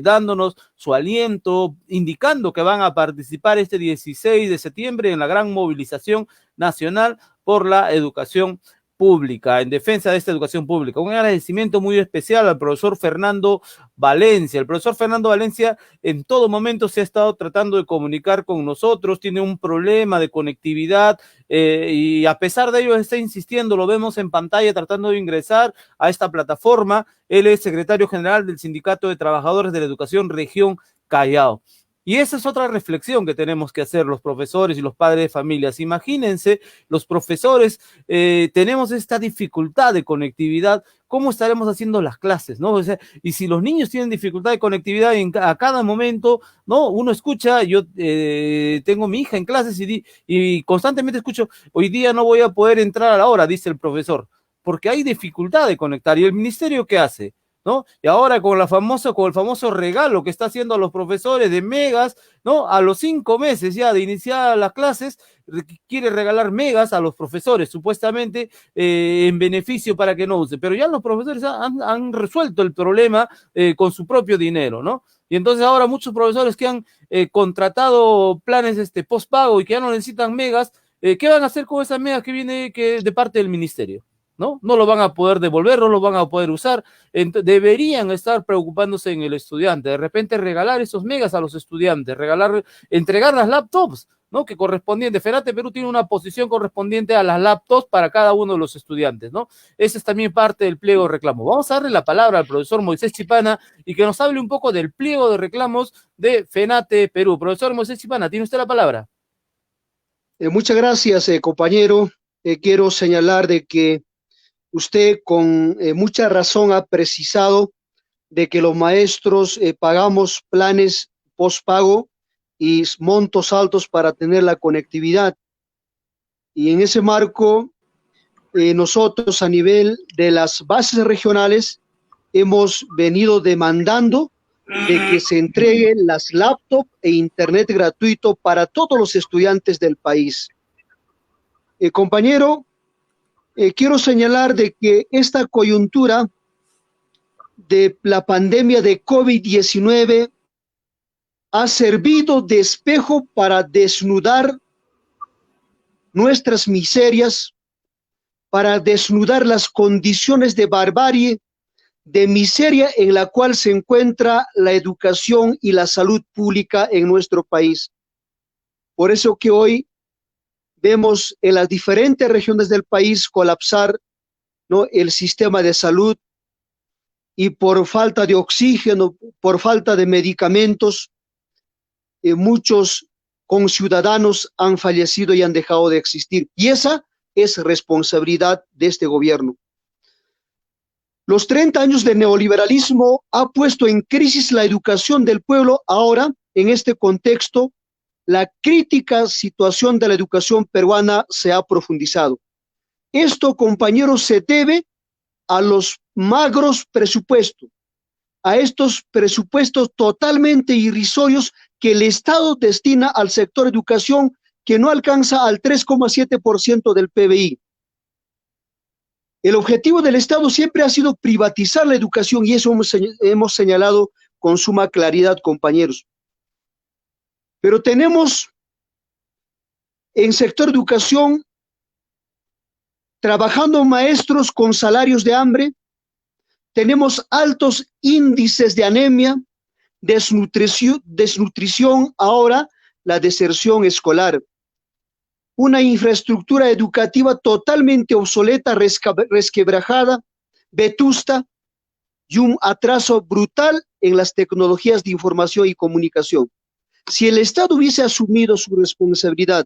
dándonos su aliento, indicando que van a participar este 16 de septiembre en la gran movilización nacional por la educación pública, en defensa de esta educación pública. Un agradecimiento muy especial al profesor Fernando Valencia. El profesor Fernando Valencia en todo momento se ha estado tratando de comunicar con nosotros, tiene un problema de conectividad y a pesar de ello está insistiendo, lo vemos en pantalla tratando de ingresar a esta plataforma. Él es secretario general del Sindicato de Trabajadores de la Educación Región Callao. Y esa es otra reflexión que tenemos que hacer los profesores y los padres de familias. Imagínense, los profesores tenemos esta dificultad de conectividad, ¿cómo estaremos haciendo las clases, no? O sea, y si los niños tienen dificultad de conectividad a cada momento, ¿no? Uno escucha, yo tengo mi hija en clases y constantemente escucho, hoy día no voy a poder entrar a la hora, dice el profesor, porque hay dificultad de conectar. ¿Y el ministerio qué hace? ¿No? Y ahora con el famoso regalo que está haciendo a los profesores de megas, ¿no? A los 5 meses ya de iniciar las clases, quiere regalar megas a los profesores, supuestamente en beneficio para que no use. Pero ya los profesores han resuelto el problema con su propio dinero, ¿no? Y entonces ahora muchos profesores que han contratado planes postpago y que ya no necesitan megas, ¿qué van a hacer con esas megas que viene de parte del ministerio? ¿No? No lo van a poder devolver, no lo van a poder usar. Deberían estar preocupándose en el estudiante, de repente regalar esos megas a los estudiantes, entregar las laptops, ¿no? Que correspondiente, FENATE Perú tiene una posición correspondiente a las laptops para cada uno de los estudiantes, ¿no? Ese es también parte del pliego de reclamos. Vamos a darle la palabra al profesor Moisés Chipana y que nos hable un poco del pliego de reclamos de FENATE Perú. Profesor Moisés Chipana, tiene usted la palabra. Muchas gracias, compañero. Quiero señalar de que usted con mucha razón ha precisado de que los maestros pagamos planes postpago y montos altos para tener la conectividad. Y en ese marco, nosotros a nivel de las bases regionales hemos venido demandando de que se entreguen las laptops e internet gratuito para todos los estudiantes del país. Compañero, quiero señalar de que esta coyuntura de la pandemia de COVID-19 ha servido de espejo para desnudar nuestras miserias, para desnudar las condiciones de barbarie, de miseria en la cual se encuentra la educación y la salud pública en nuestro país. Por eso que hoy vemos en las diferentes regiones del país colapsar, ¿no?, el sistema de salud, y por falta de oxígeno, por falta de medicamentos, muchos conciudadanos han fallecido y han dejado de existir. Y esa es responsabilidad de este gobierno. Los 30 años de neoliberalismo ha puesto en crisis la educación del pueblo. Ahora, en este contexto, la crítica situación de la educación peruana se ha profundizado. Esto, compañeros, se debe a los magros presupuestos, a estos presupuestos totalmente irrisorios que el Estado destina al sector educación, que no alcanza al 3,7% del PBI. El objetivo del Estado siempre ha sido privatizar la educación y eso hemos señalado con suma claridad, compañeros. Pero tenemos en sector educación trabajando maestros con salarios de hambre, tenemos altos índices de anemia, desnutrición, ahora la deserción escolar, una infraestructura educativa totalmente obsoleta, resquebrajada, vetusta y un atraso brutal en las tecnologías de información y comunicación. Si el Estado hubiese asumido su responsabilidad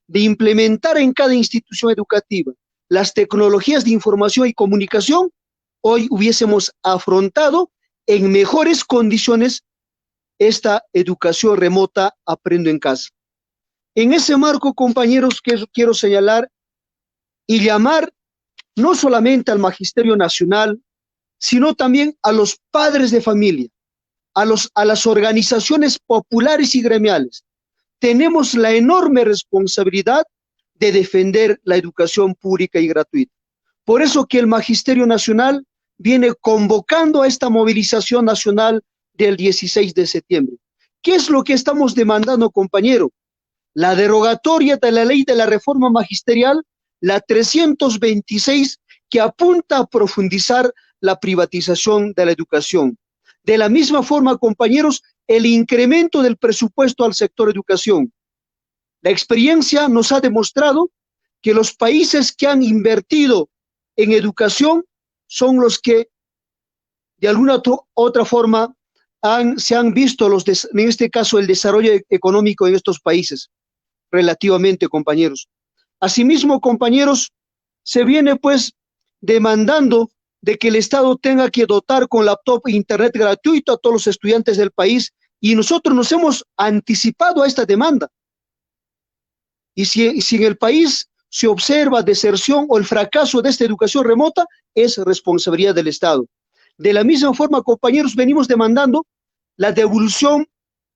de implementar en cada institución educativa las tecnologías de información y comunicación, hoy hubiésemos afrontado en mejores condiciones esta educación remota, aprendo en casa. En ese marco, compañeros, que quiero señalar y llamar no solamente al Magisterio Nacional, sino también a los padres de familia, a las organizaciones populares y gremiales. Tenemos la enorme responsabilidad de defender la educación pública y gratuita. Por eso que el Magisterio Nacional viene convocando a esta movilización nacional del 16 de septiembre. ¿Qué es lo que estamos demandando, compañero? La derogatoria de la ley de la reforma magisterial, la 326, que apunta a profundizar la privatización de la educación. De la misma forma, compañeros, el incremento del presupuesto al sector educación. La experiencia nos ha demostrado que los países que han invertido en educación son los que de alguna otra forma se han visto, en este caso, el desarrollo económico en estos países, relativamente, compañeros. Asimismo, compañeros, se viene pues demandando de que el Estado tenga que dotar con laptop e internet gratuito a todos los estudiantes del país, y nosotros nos hemos anticipado a esta demanda. Y si en el país se observa deserción o el fracaso de esta educación remota, es responsabilidad del Estado. De la misma forma, compañeros, venimos demandando la devolución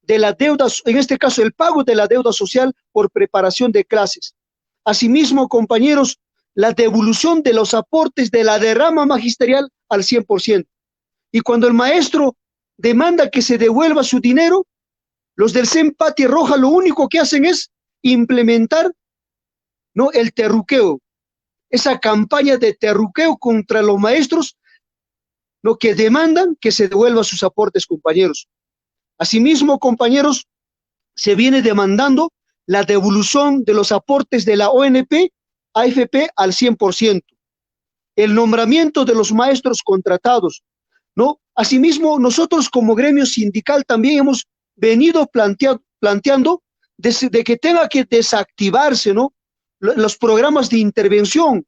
de la deuda, en este caso el pago de la deuda social por preparación de clases. Asimismo, compañeros, la devolución de los aportes de la derrama magisterial al 100%. Y cuando el maestro demanda que se devuelva su dinero, los del CEN Patria Roja lo único que hacen es implementar, ¿no?, el terruqueo, esa campaña de terruqueo contra los maestros, lo que demandan que se devuelvan sus aportes, compañeros. Asimismo, compañeros, se viene demandando la devolución de los aportes de la ONP, AFP al 100%, el nombramiento de los maestros contratados, ¿no? Asimismo, nosotros como gremio sindical también hemos venido planteando de que tenga que desactivarse, ¿no?, los programas de intervención,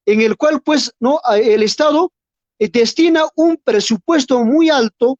en el cual pues, ¿no?, el Estado destina un presupuesto muy alto,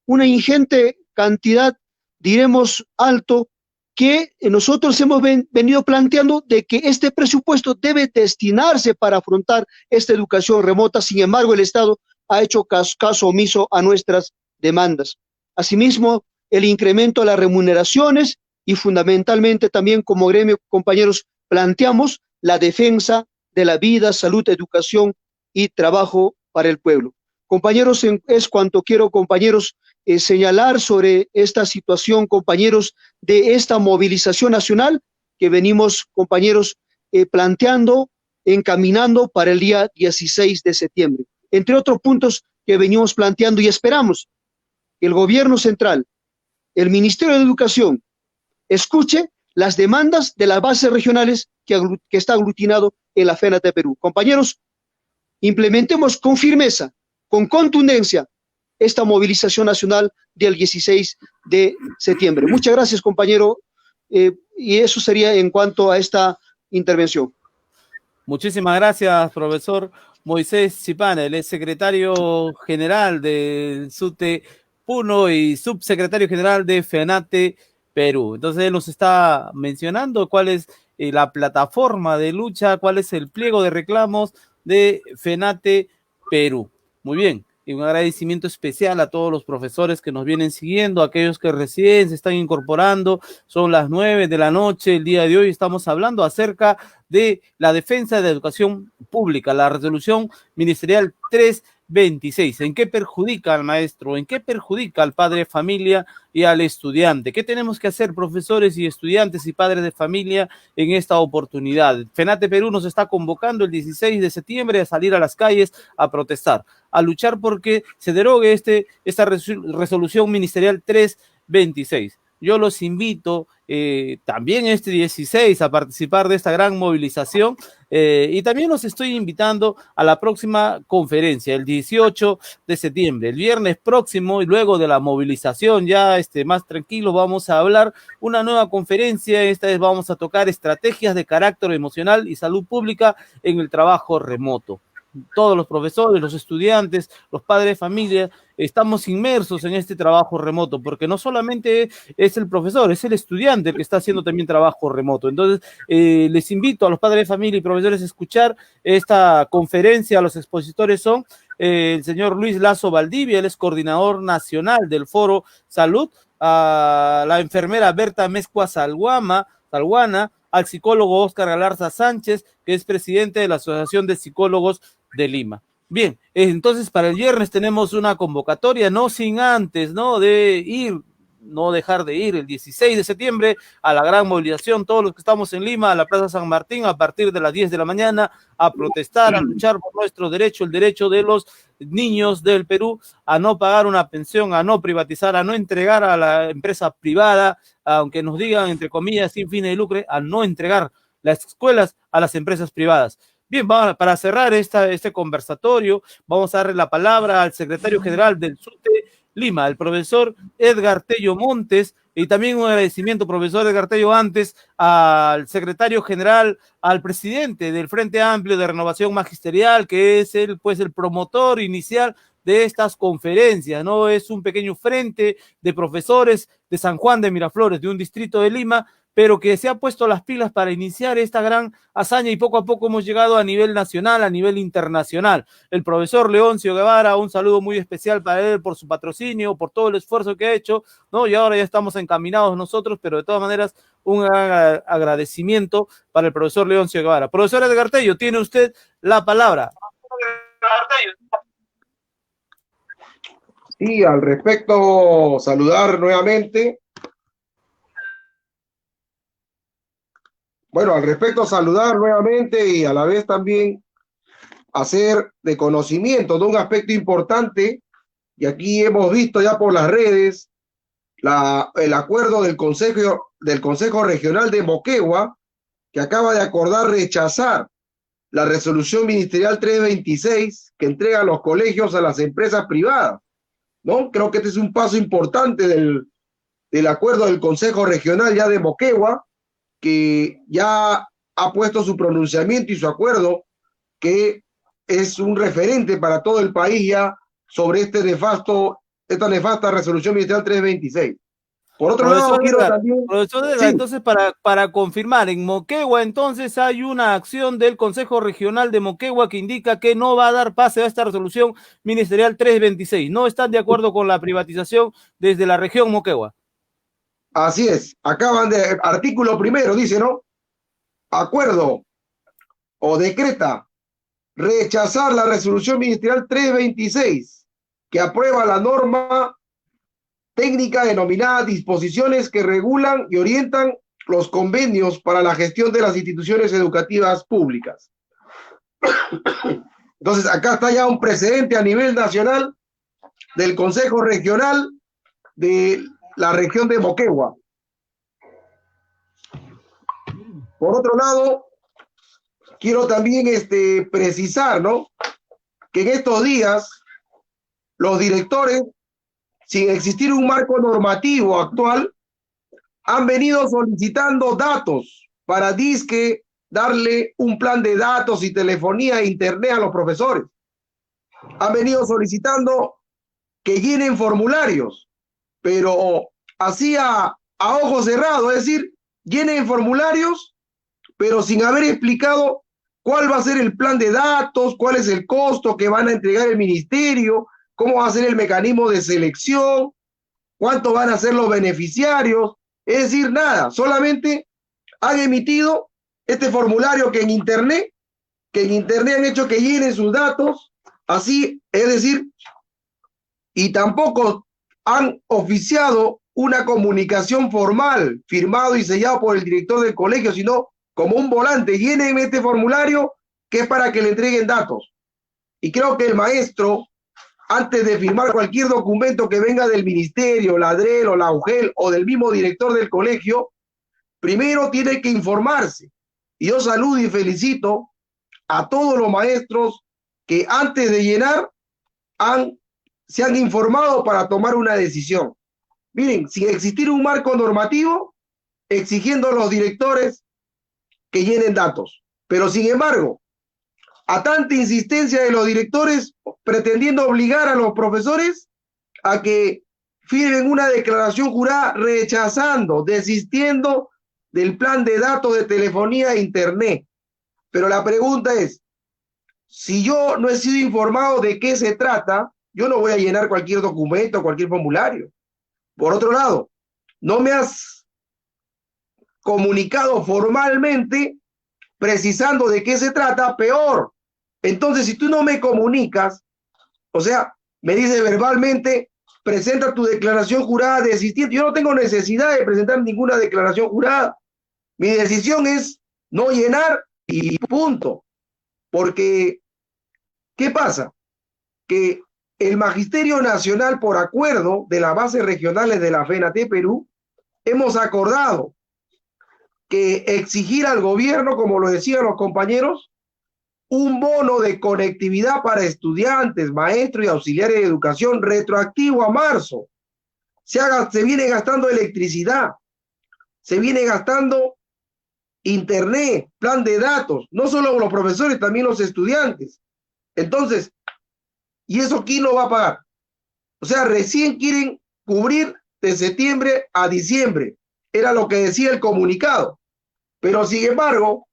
una ingente cantidad, diremos alto, que nosotros hemos venido planteando de que este presupuesto debe destinarse para afrontar esta educación remota. Sin embargo, el Estado ha hecho caso omiso a nuestras demandas. Asimismo, el incremento de las remuneraciones y fundamentalmente también como gremio, compañeros, planteamos la defensa de la vida, salud, educación y trabajo para el pueblo. Compañeros, es cuanto quiero, compañeros, señalar sobre esta situación, compañeros, de esta movilización nacional que venimos, compañeros, planteando, encaminando para el día 16 de septiembre. Entre otros puntos que venimos planteando y esperamos que el gobierno central, el Ministerio de Educación, escuche las demandas de las bases regionales que está aglutinado en la FENATE de Perú. Compañeros, implementemos con firmeza, con contundencia, esta movilización nacional del 16 de septiembre. Muchas gracias, compañero, y eso sería en cuanto a esta intervención. Muchísimas gracias, profesor Moisés Chipana, el secretario general del SUTE Puno y subsecretario general de FENATE Perú. Entonces él nos está mencionando cuál es la plataforma de lucha, cuál es el pliego de reclamos de FENATE Perú. Muy bien, y un agradecimiento especial a todos los profesores que nos vienen siguiendo, aquellos que recién se están incorporando. Son las 9 de la noche el día de hoy, estamos hablando acerca de la defensa de la educación pública, la resolución ministerial 326. ¿En qué perjudica al maestro? ¿En qué perjudica al padre de familia y al estudiante? ¿Qué tenemos que hacer, profesores y estudiantes y padres de familia, en esta oportunidad? FENATE Perú nos está convocando el 16 de septiembre a salir a las calles a protestar, a luchar porque se derogue esta resolución ministerial 326. Yo los invito también este 16 a participar de esta gran movilización y también los estoy invitando a la próxima conferencia, el 18 de septiembre, el viernes próximo, y luego de la movilización ya más tranquilo, vamos a hablar una nueva conferencia. Esta vez vamos a tocar estrategias de carácter emocional y salud pública en el trabajo remoto. todos los profesores, los estudiantes, los padres de familia, estamos inmersos en este trabajo remoto, porque no solamente es el profesor, es el estudiante el que está haciendo también trabajo remoto. Entonces, les invito a los padres de familia y profesores a escuchar esta conferencia. Los expositores son el señor Luis Lazo Valdivia, él es coordinador nacional del Foro Salud, a la enfermera Berta Mezcua Salguana, al psicólogo Oscar Galarza Sánchez, que es presidente de la Asociación de Psicólogos de Lima. Bien, entonces para el viernes tenemos una convocatoria, no sin antes, ¿no? De ir, no dejar de ir el 16 de septiembre a la gran movilización, todos los que estamos en Lima, a la Plaza San Martín, a partir de las 10 de la mañana, a protestar, a luchar por nuestro derecho, el derecho de los niños del Perú a no pagar una pensión, a no privatizar, a no entregar a la empresa privada, aunque nos digan, entre comillas, sin fines de lucro, a no entregar las escuelas a las empresas privadas. Bien, para cerrar este conversatorio, vamos a darle la palabra al secretario general del SUTE Lima, el profesor Edgar Tello Montes, y también un agradecimiento, profesor Edgar Tello, antes al secretario general, al presidente del Frente Amplio de Renovación Magisterial, que es el promotor inicial de estas conferencias, ¿no? Es un pequeño frente de profesores de San Juan de Miraflores, de un distrito de Lima, pero que se ha puesto las pilas para iniciar esta gran hazaña y poco a poco hemos llegado a nivel nacional, a nivel internacional. El profesor Leoncio Guevara, un saludo muy especial para él por su patrocinio, por todo el esfuerzo que ha hecho, ¿no? Y ahora ya estamos encaminados nosotros, pero de todas maneras un gran agradecimiento para el profesor Leoncio Guevara. Profesor Edgar Tello, tiene usted la palabra. Sí, al respecto, saludar nuevamente. Bueno, al respecto, saludar nuevamente y a la vez también hacer de conocimiento de un aspecto importante, y aquí hemos visto ya por las redes el acuerdo del Consejo Regional de Moquegua, que acaba de acordar rechazar la resolución ministerial 326 que entrega los colegios a las empresas privadas, ¿no? Creo que este es un paso importante del acuerdo del Consejo Regional ya de Moquegua, que ya ha puesto su pronunciamiento y su acuerdo, que es un referente para todo el país ya sobre esta nefasta resolución ministerial 326. Por otro lado, quiero también... Profesor Edgar, sí. Entonces, para confirmar, en Moquegua, entonces hay una acción del Consejo Regional de Moquegua que indica que no va a dar pase a esta resolución ministerial 326. No están de acuerdo con la privatización desde la región Moquegua. Así es, artículo primero dice, ¿no? Acuerdo o decreta rechazar la resolución ministerial 326 que aprueba la norma técnica denominada disposiciones que regulan y orientan los convenios para la gestión de las instituciones educativas públicas. Entonces, acá está ya un precedente a nivel nacional del Consejo Regional de la región de Moquegua. Por otro lado, quiero también precisar, ¿no?, que en estos días los directores, sin existir un marco normativo actual, han venido solicitando datos para disque darle un plan de datos y telefonía e internet a los profesores. Han venido solicitando que llenen formularios, pero así a ojos cerrados, es decir, llenen formularios, pero sin haber explicado cuál va a ser el plan de datos, cuál es el costo que van a entregar el ministerio, cómo va a ser el mecanismo de selección, cuánto van a ser los beneficiarios. Es decir, nada, solamente han emitido este formulario que en internet han hecho que llenen sus datos, así, es decir, y tampoco han oficiado una comunicación formal, firmado y sellado por el director del colegio, sino como un volante, llenen este formulario que es para que le entreguen datos. Y creo que el maestro, antes de firmar cualquier documento que venga del ministerio, la ADREL o la UGEL o del mismo director del colegio, primero tiene que informarse. Y yo saludo y felicito a todos los maestros que antes de llenar se han informado para tomar una decisión. Miren, sin existir un marco normativo, exigiendo a los directores que llenen datos. Pero sin embargo, a tanta insistencia de los directores pretendiendo obligar a los profesores a que firmen una declaración jurada rechazando, desistiendo del plan de datos de telefonía e internet. Pero la pregunta es, si yo no he sido informado de qué se trata, yo no voy a llenar cualquier documento, cualquier formulario. Por otro lado, no me has comunicado formalmente precisando de qué se trata, peor. Entonces, si tú no me comunicas, o sea, me dices verbalmente, presenta tu declaración jurada desistiendo. Yo no tengo necesidad de presentar ninguna declaración jurada. Mi decisión es no llenar y punto. Porque, ¿qué pasa? Que el Magisterio Nacional, por acuerdo de las bases regionales de la FENATE Perú, hemos acordado que exigir al gobierno, como lo decían los compañeros, un bono de conectividad para estudiantes, maestros y auxiliares de educación retroactivo a marzo. Se viene gastando electricidad, se viene gastando internet, plan de datos, no solo los profesores, también los estudiantes. Entonces, ¿y eso quién lo va a pagar? O sea, recién quieren cubrir de septiembre a diciembre. Era lo que decía el comunicado. Pero sin embargo,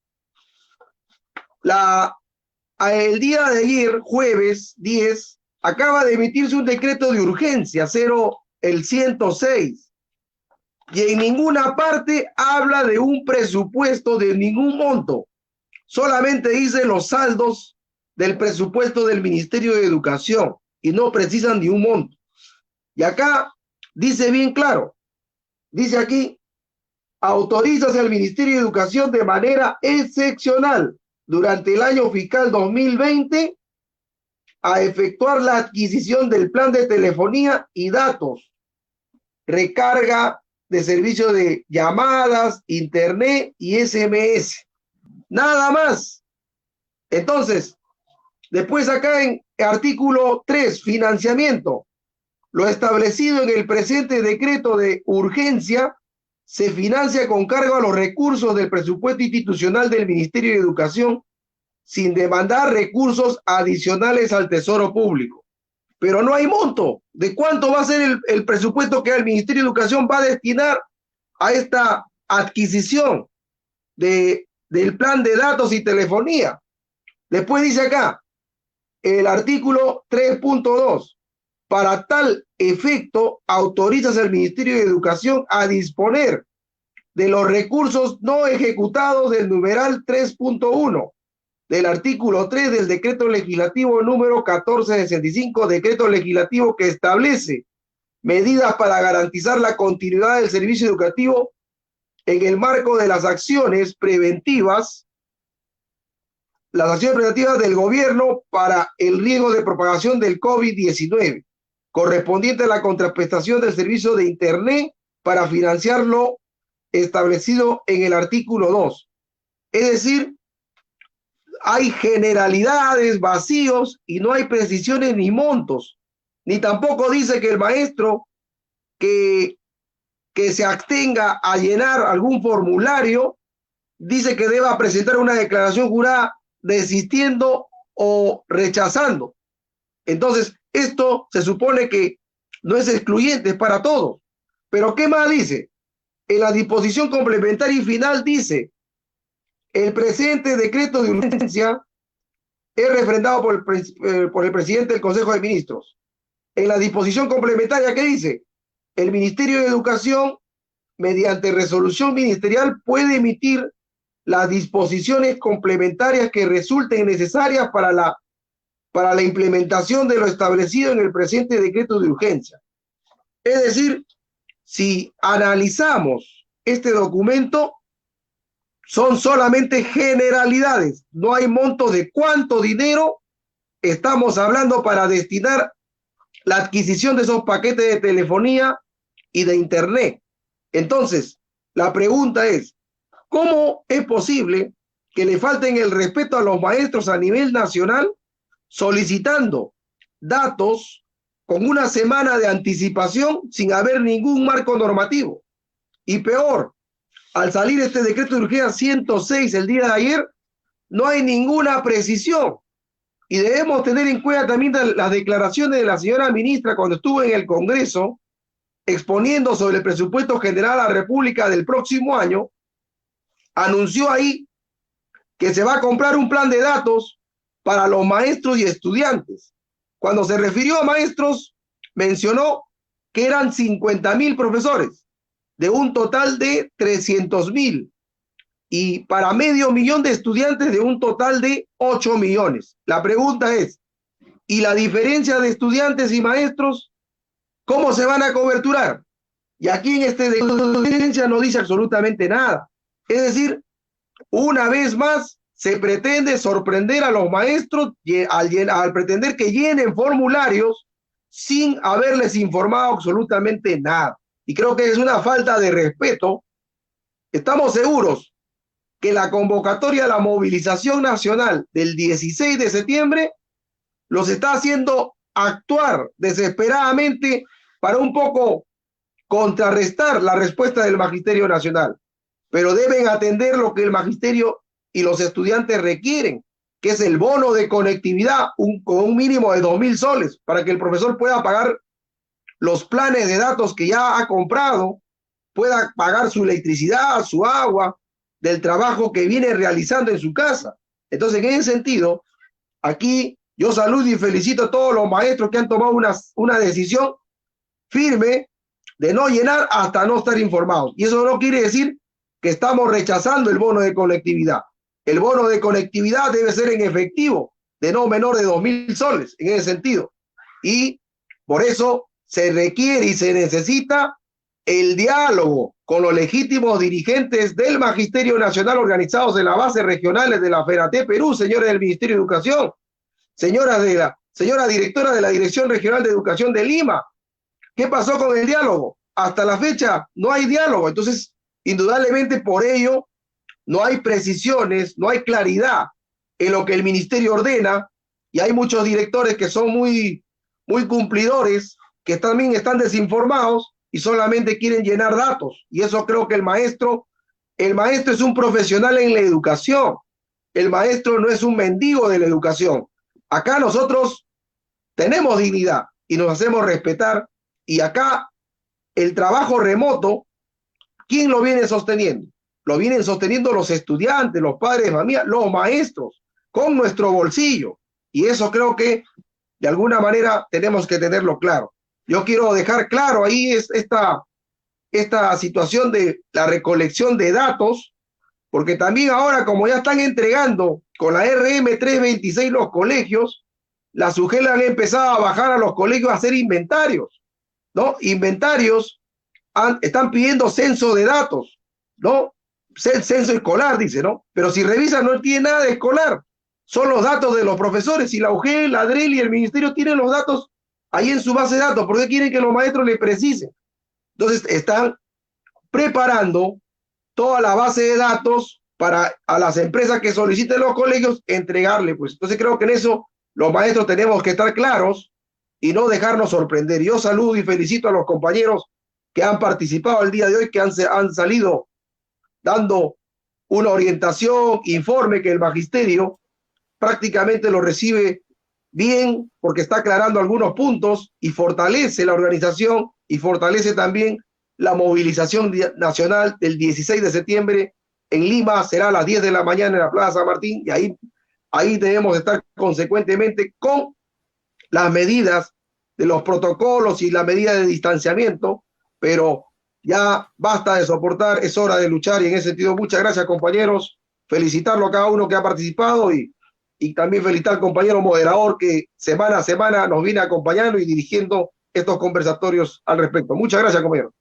el día de ayer, jueves 10, acaba de emitirse un decreto de urgencia, el 106. Y en ninguna parte habla de un presupuesto de ningún monto. Solamente dice los saldos del presupuesto del Ministerio de Educación y no precisan ni un monto. Y acá dice bien claro, dice aquí, autorízase al Ministerio de Educación de manera excepcional durante el año fiscal 2020 a efectuar la adquisición del plan de telefonía y datos, recarga de servicio de llamadas, internet y SMS. Nada más. Entonces, después acá en artículo 3, financiamiento. Lo establecido en el presente decreto de urgencia se financia con cargo a los recursos del presupuesto institucional del Ministerio de Educación sin demandar recursos adicionales al Tesoro Público. Pero no hay monto de cuánto va a ser el presupuesto que el Ministerio de Educación va a destinar a esta adquisición del plan de datos y telefonía. Después dice acá, el artículo 3.2, para tal efecto, autorizas al Ministerio de Educación a disponer de los recursos no ejecutados del numeral 3.1 del artículo 3 del decreto legislativo número 1465, decreto legislativo que establece medidas para garantizar la continuidad del servicio educativo en el marco de las acciones preventivas del gobierno para el riesgo de propagación del COVID-19, correspondiente a la contraprestación del servicio de Internet para financiar lo establecido en el artículo 2. Es decir, hay generalidades, vacíos y no hay precisiones ni montos, ni tampoco dice que el maestro que se abstenga a llenar algún formulario, dice que deba presentar una declaración jurada desistiendo o rechazando. Entonces, esto se supone que no es excluyente, es para todos. Pero ¿qué más dice? En la disposición complementaria y final dice, el presente decreto de urgencia es refrendado por el presidente del Consejo de Ministros. En la disposición complementaria, ¿qué dice? El Ministerio de Educación, mediante resolución ministerial, puede emitir las disposiciones complementarias que resulten necesarias para la implementación de lo establecido en el presente decreto de urgencia. Es decir, si analizamos este documento, son solamente generalidades, no hay montos de cuánto dinero estamos hablando para destinar la adquisición de esos paquetes de telefonía y de internet. Entonces, la pregunta es, ¿cómo es posible que le falten el respeto a los maestros a nivel nacional solicitando datos con una semana de anticipación sin haber ningún marco normativo? Y peor, al salir este decreto de urgencia 106 el día de ayer, no hay ninguna precisión. Y debemos tener en cuenta también las declaraciones de la señora ministra cuando estuvo en el Congreso exponiendo sobre el presupuesto general a la República del próximo año. Anunció ahí que se va a comprar un plan de datos para los maestros y estudiantes. Cuando se refirió a maestros, mencionó que eran 50,000 profesores, de un total de 300,000. Y para 500,000 de estudiantes de un total de 8 millones. La pregunta es, ¿y la diferencia de estudiantes y maestros, cómo se van a coberturar? Y aquí en esta diferencia no dice absolutamente nada. Es decir, una vez más se pretende sorprender a los maestros al pretender que llenen formularios sin haberles informado absolutamente nada. Y creo que es una falta de respeto. Estamos seguros que la convocatoria a la movilización nacional del 16 de septiembre los está haciendo actuar desesperadamente para un poco contrarrestar la respuesta del Magisterio Nacional. Pero deben atender lo que el Magisterio y los estudiantes requieren, que es el bono de conectividad con un mínimo de 2,000 soles para que el profesor pueda pagar los planes de datos que ya ha comprado, pueda pagar su electricidad, su agua, del trabajo que viene realizando en su casa. Entonces, en ese sentido, aquí yo saludo y felicito a todos los maestros que han tomado una decisión firme de no llenar hasta no estar informados. Y eso no quiere decir que estamos rechazando el bono de conectividad. El bono de conectividad debe ser en efectivo, de no menor de 2,000 soles, en ese sentido. Y por eso se requiere y se necesita el diálogo con los legítimos dirigentes del Magisterio Nacional organizados en las bases regionales de la FENATE Perú, señores del Ministerio de Educación, señora directora de la Dirección Regional de Educación de Lima. ¿Qué pasó con el diálogo? Hasta la fecha no hay diálogo. Entonces, indudablemente por ello no hay precisiones, no hay claridad en lo que el ministerio ordena, y hay muchos directores que son muy cumplidores, que también están desinformados y solamente quieren llenar datos. Y eso creo que el maestro es un profesional en la educación. El maestro no es un mendigo de la educación. Acá nosotros tenemos dignidad y nos hacemos respetar. Y acá el trabajo remoto, ¿quién lo viene sosteniendo? Lo vienen sosteniendo los estudiantes, los padres de familia, los maestros, con nuestro bolsillo. Y eso creo que de alguna manera tenemos que tenerlo claro. Yo quiero dejar claro ahí esta situación de la recolección de datos, porque también ahora, como ya están entregando con la RM 326 los colegios, la SUGEL han empezado a bajar a los colegios a hacer inventarios, ¿no? Inventarios, están pidiendo censo de datos, ¿no? Censo escolar, dice, ¿no? Pero si revisan, no tiene nada de escolar, son los datos de los profesores. Y la UGEL, la DREL y el ministerio tienen los datos ahí en su base de datos. ¿Por qué quieren que los maestros les precisen? Entonces están preparando toda la base de datos para a las empresas que soliciten los colegios entregarle, pues. Entonces creo que en eso los maestros tenemos que estar claros y no dejarnos sorprender. Yo saludo y felicito a los compañeros que han participado el día de hoy, que han salido dando una orientación, informe que el magisterio prácticamente lo recibe bien, porque está aclarando algunos puntos y fortalece la organización y fortalece también la movilización nacional del 16 de septiembre en Lima. Será a las 10 de la mañana en la Plaza San Martín, y ahí debemos estar consecuentemente con las medidas de los protocolos y la medida de distanciamiento, pero ya basta de soportar, es hora de luchar. Y en ese sentido, muchas gracias, compañeros, felicitarlo a cada uno que ha participado y también felicitar al compañero moderador que semana a semana nos viene acompañando y dirigiendo estos conversatorios al respecto. Muchas gracias, compañero.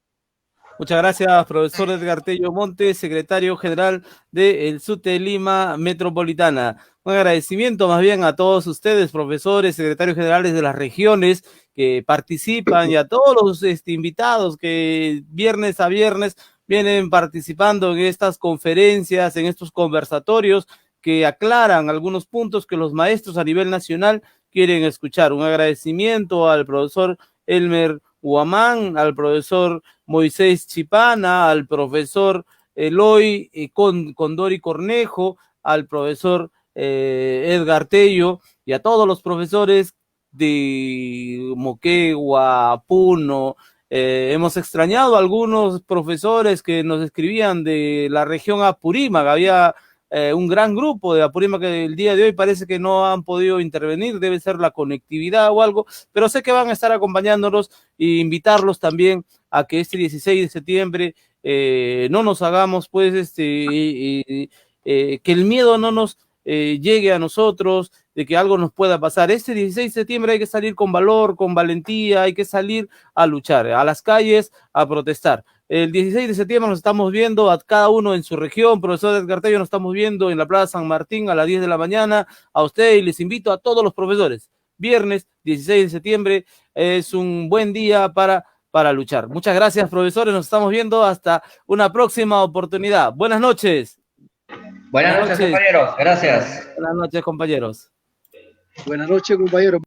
Muchas gracias, profesor Edgar Tello Montes, secretario general del SUTE Lima Metropolitana. Un agradecimiento más bien a todos ustedes, profesores, secretarios generales de las regiones que participan, y a todos los invitados que viernes a viernes vienen participando en estas conferencias, en estos conversatorios que aclaran algunos puntos que los maestros a nivel nacional quieren escuchar. Un agradecimiento al profesor Elmer Huamán, al profesor Moisés Chipana, al profesor Eloy Condori Cornejo, al profesor Edgar Tello y a todos los profesores de Moquegua, Puno. Hemos extrañado a algunos profesores que nos escribían de la región Apurímac. Había un gran grupo de Apurímac que el día de hoy parece que no han podido intervenir, debe ser la conectividad o algo, pero sé que van a estar acompañándonos e invitarlos también a que este 16 de septiembre no nos hagamos, pues, que el miedo no nos llegue a nosotros, de que algo nos pueda pasar. Este 16 de septiembre hay que salir con valor, con valentía, hay que salir a luchar, a las calles, a protestar. El 16 de septiembre nos estamos viendo a cada uno en su región. Profesor Edgar Tello, nos estamos viendo en la Plaza San Martín a las 10 de la mañana. A usted, y les invito a todos los profesores. Viernes 16 de septiembre es un buen día para luchar. Muchas gracias, profesores. Nos estamos viendo hasta una próxima oportunidad. Buenas noches. Buenas noches, compañeros. Gracias. Buenas noches, compañeros. Buenas noches, compañero.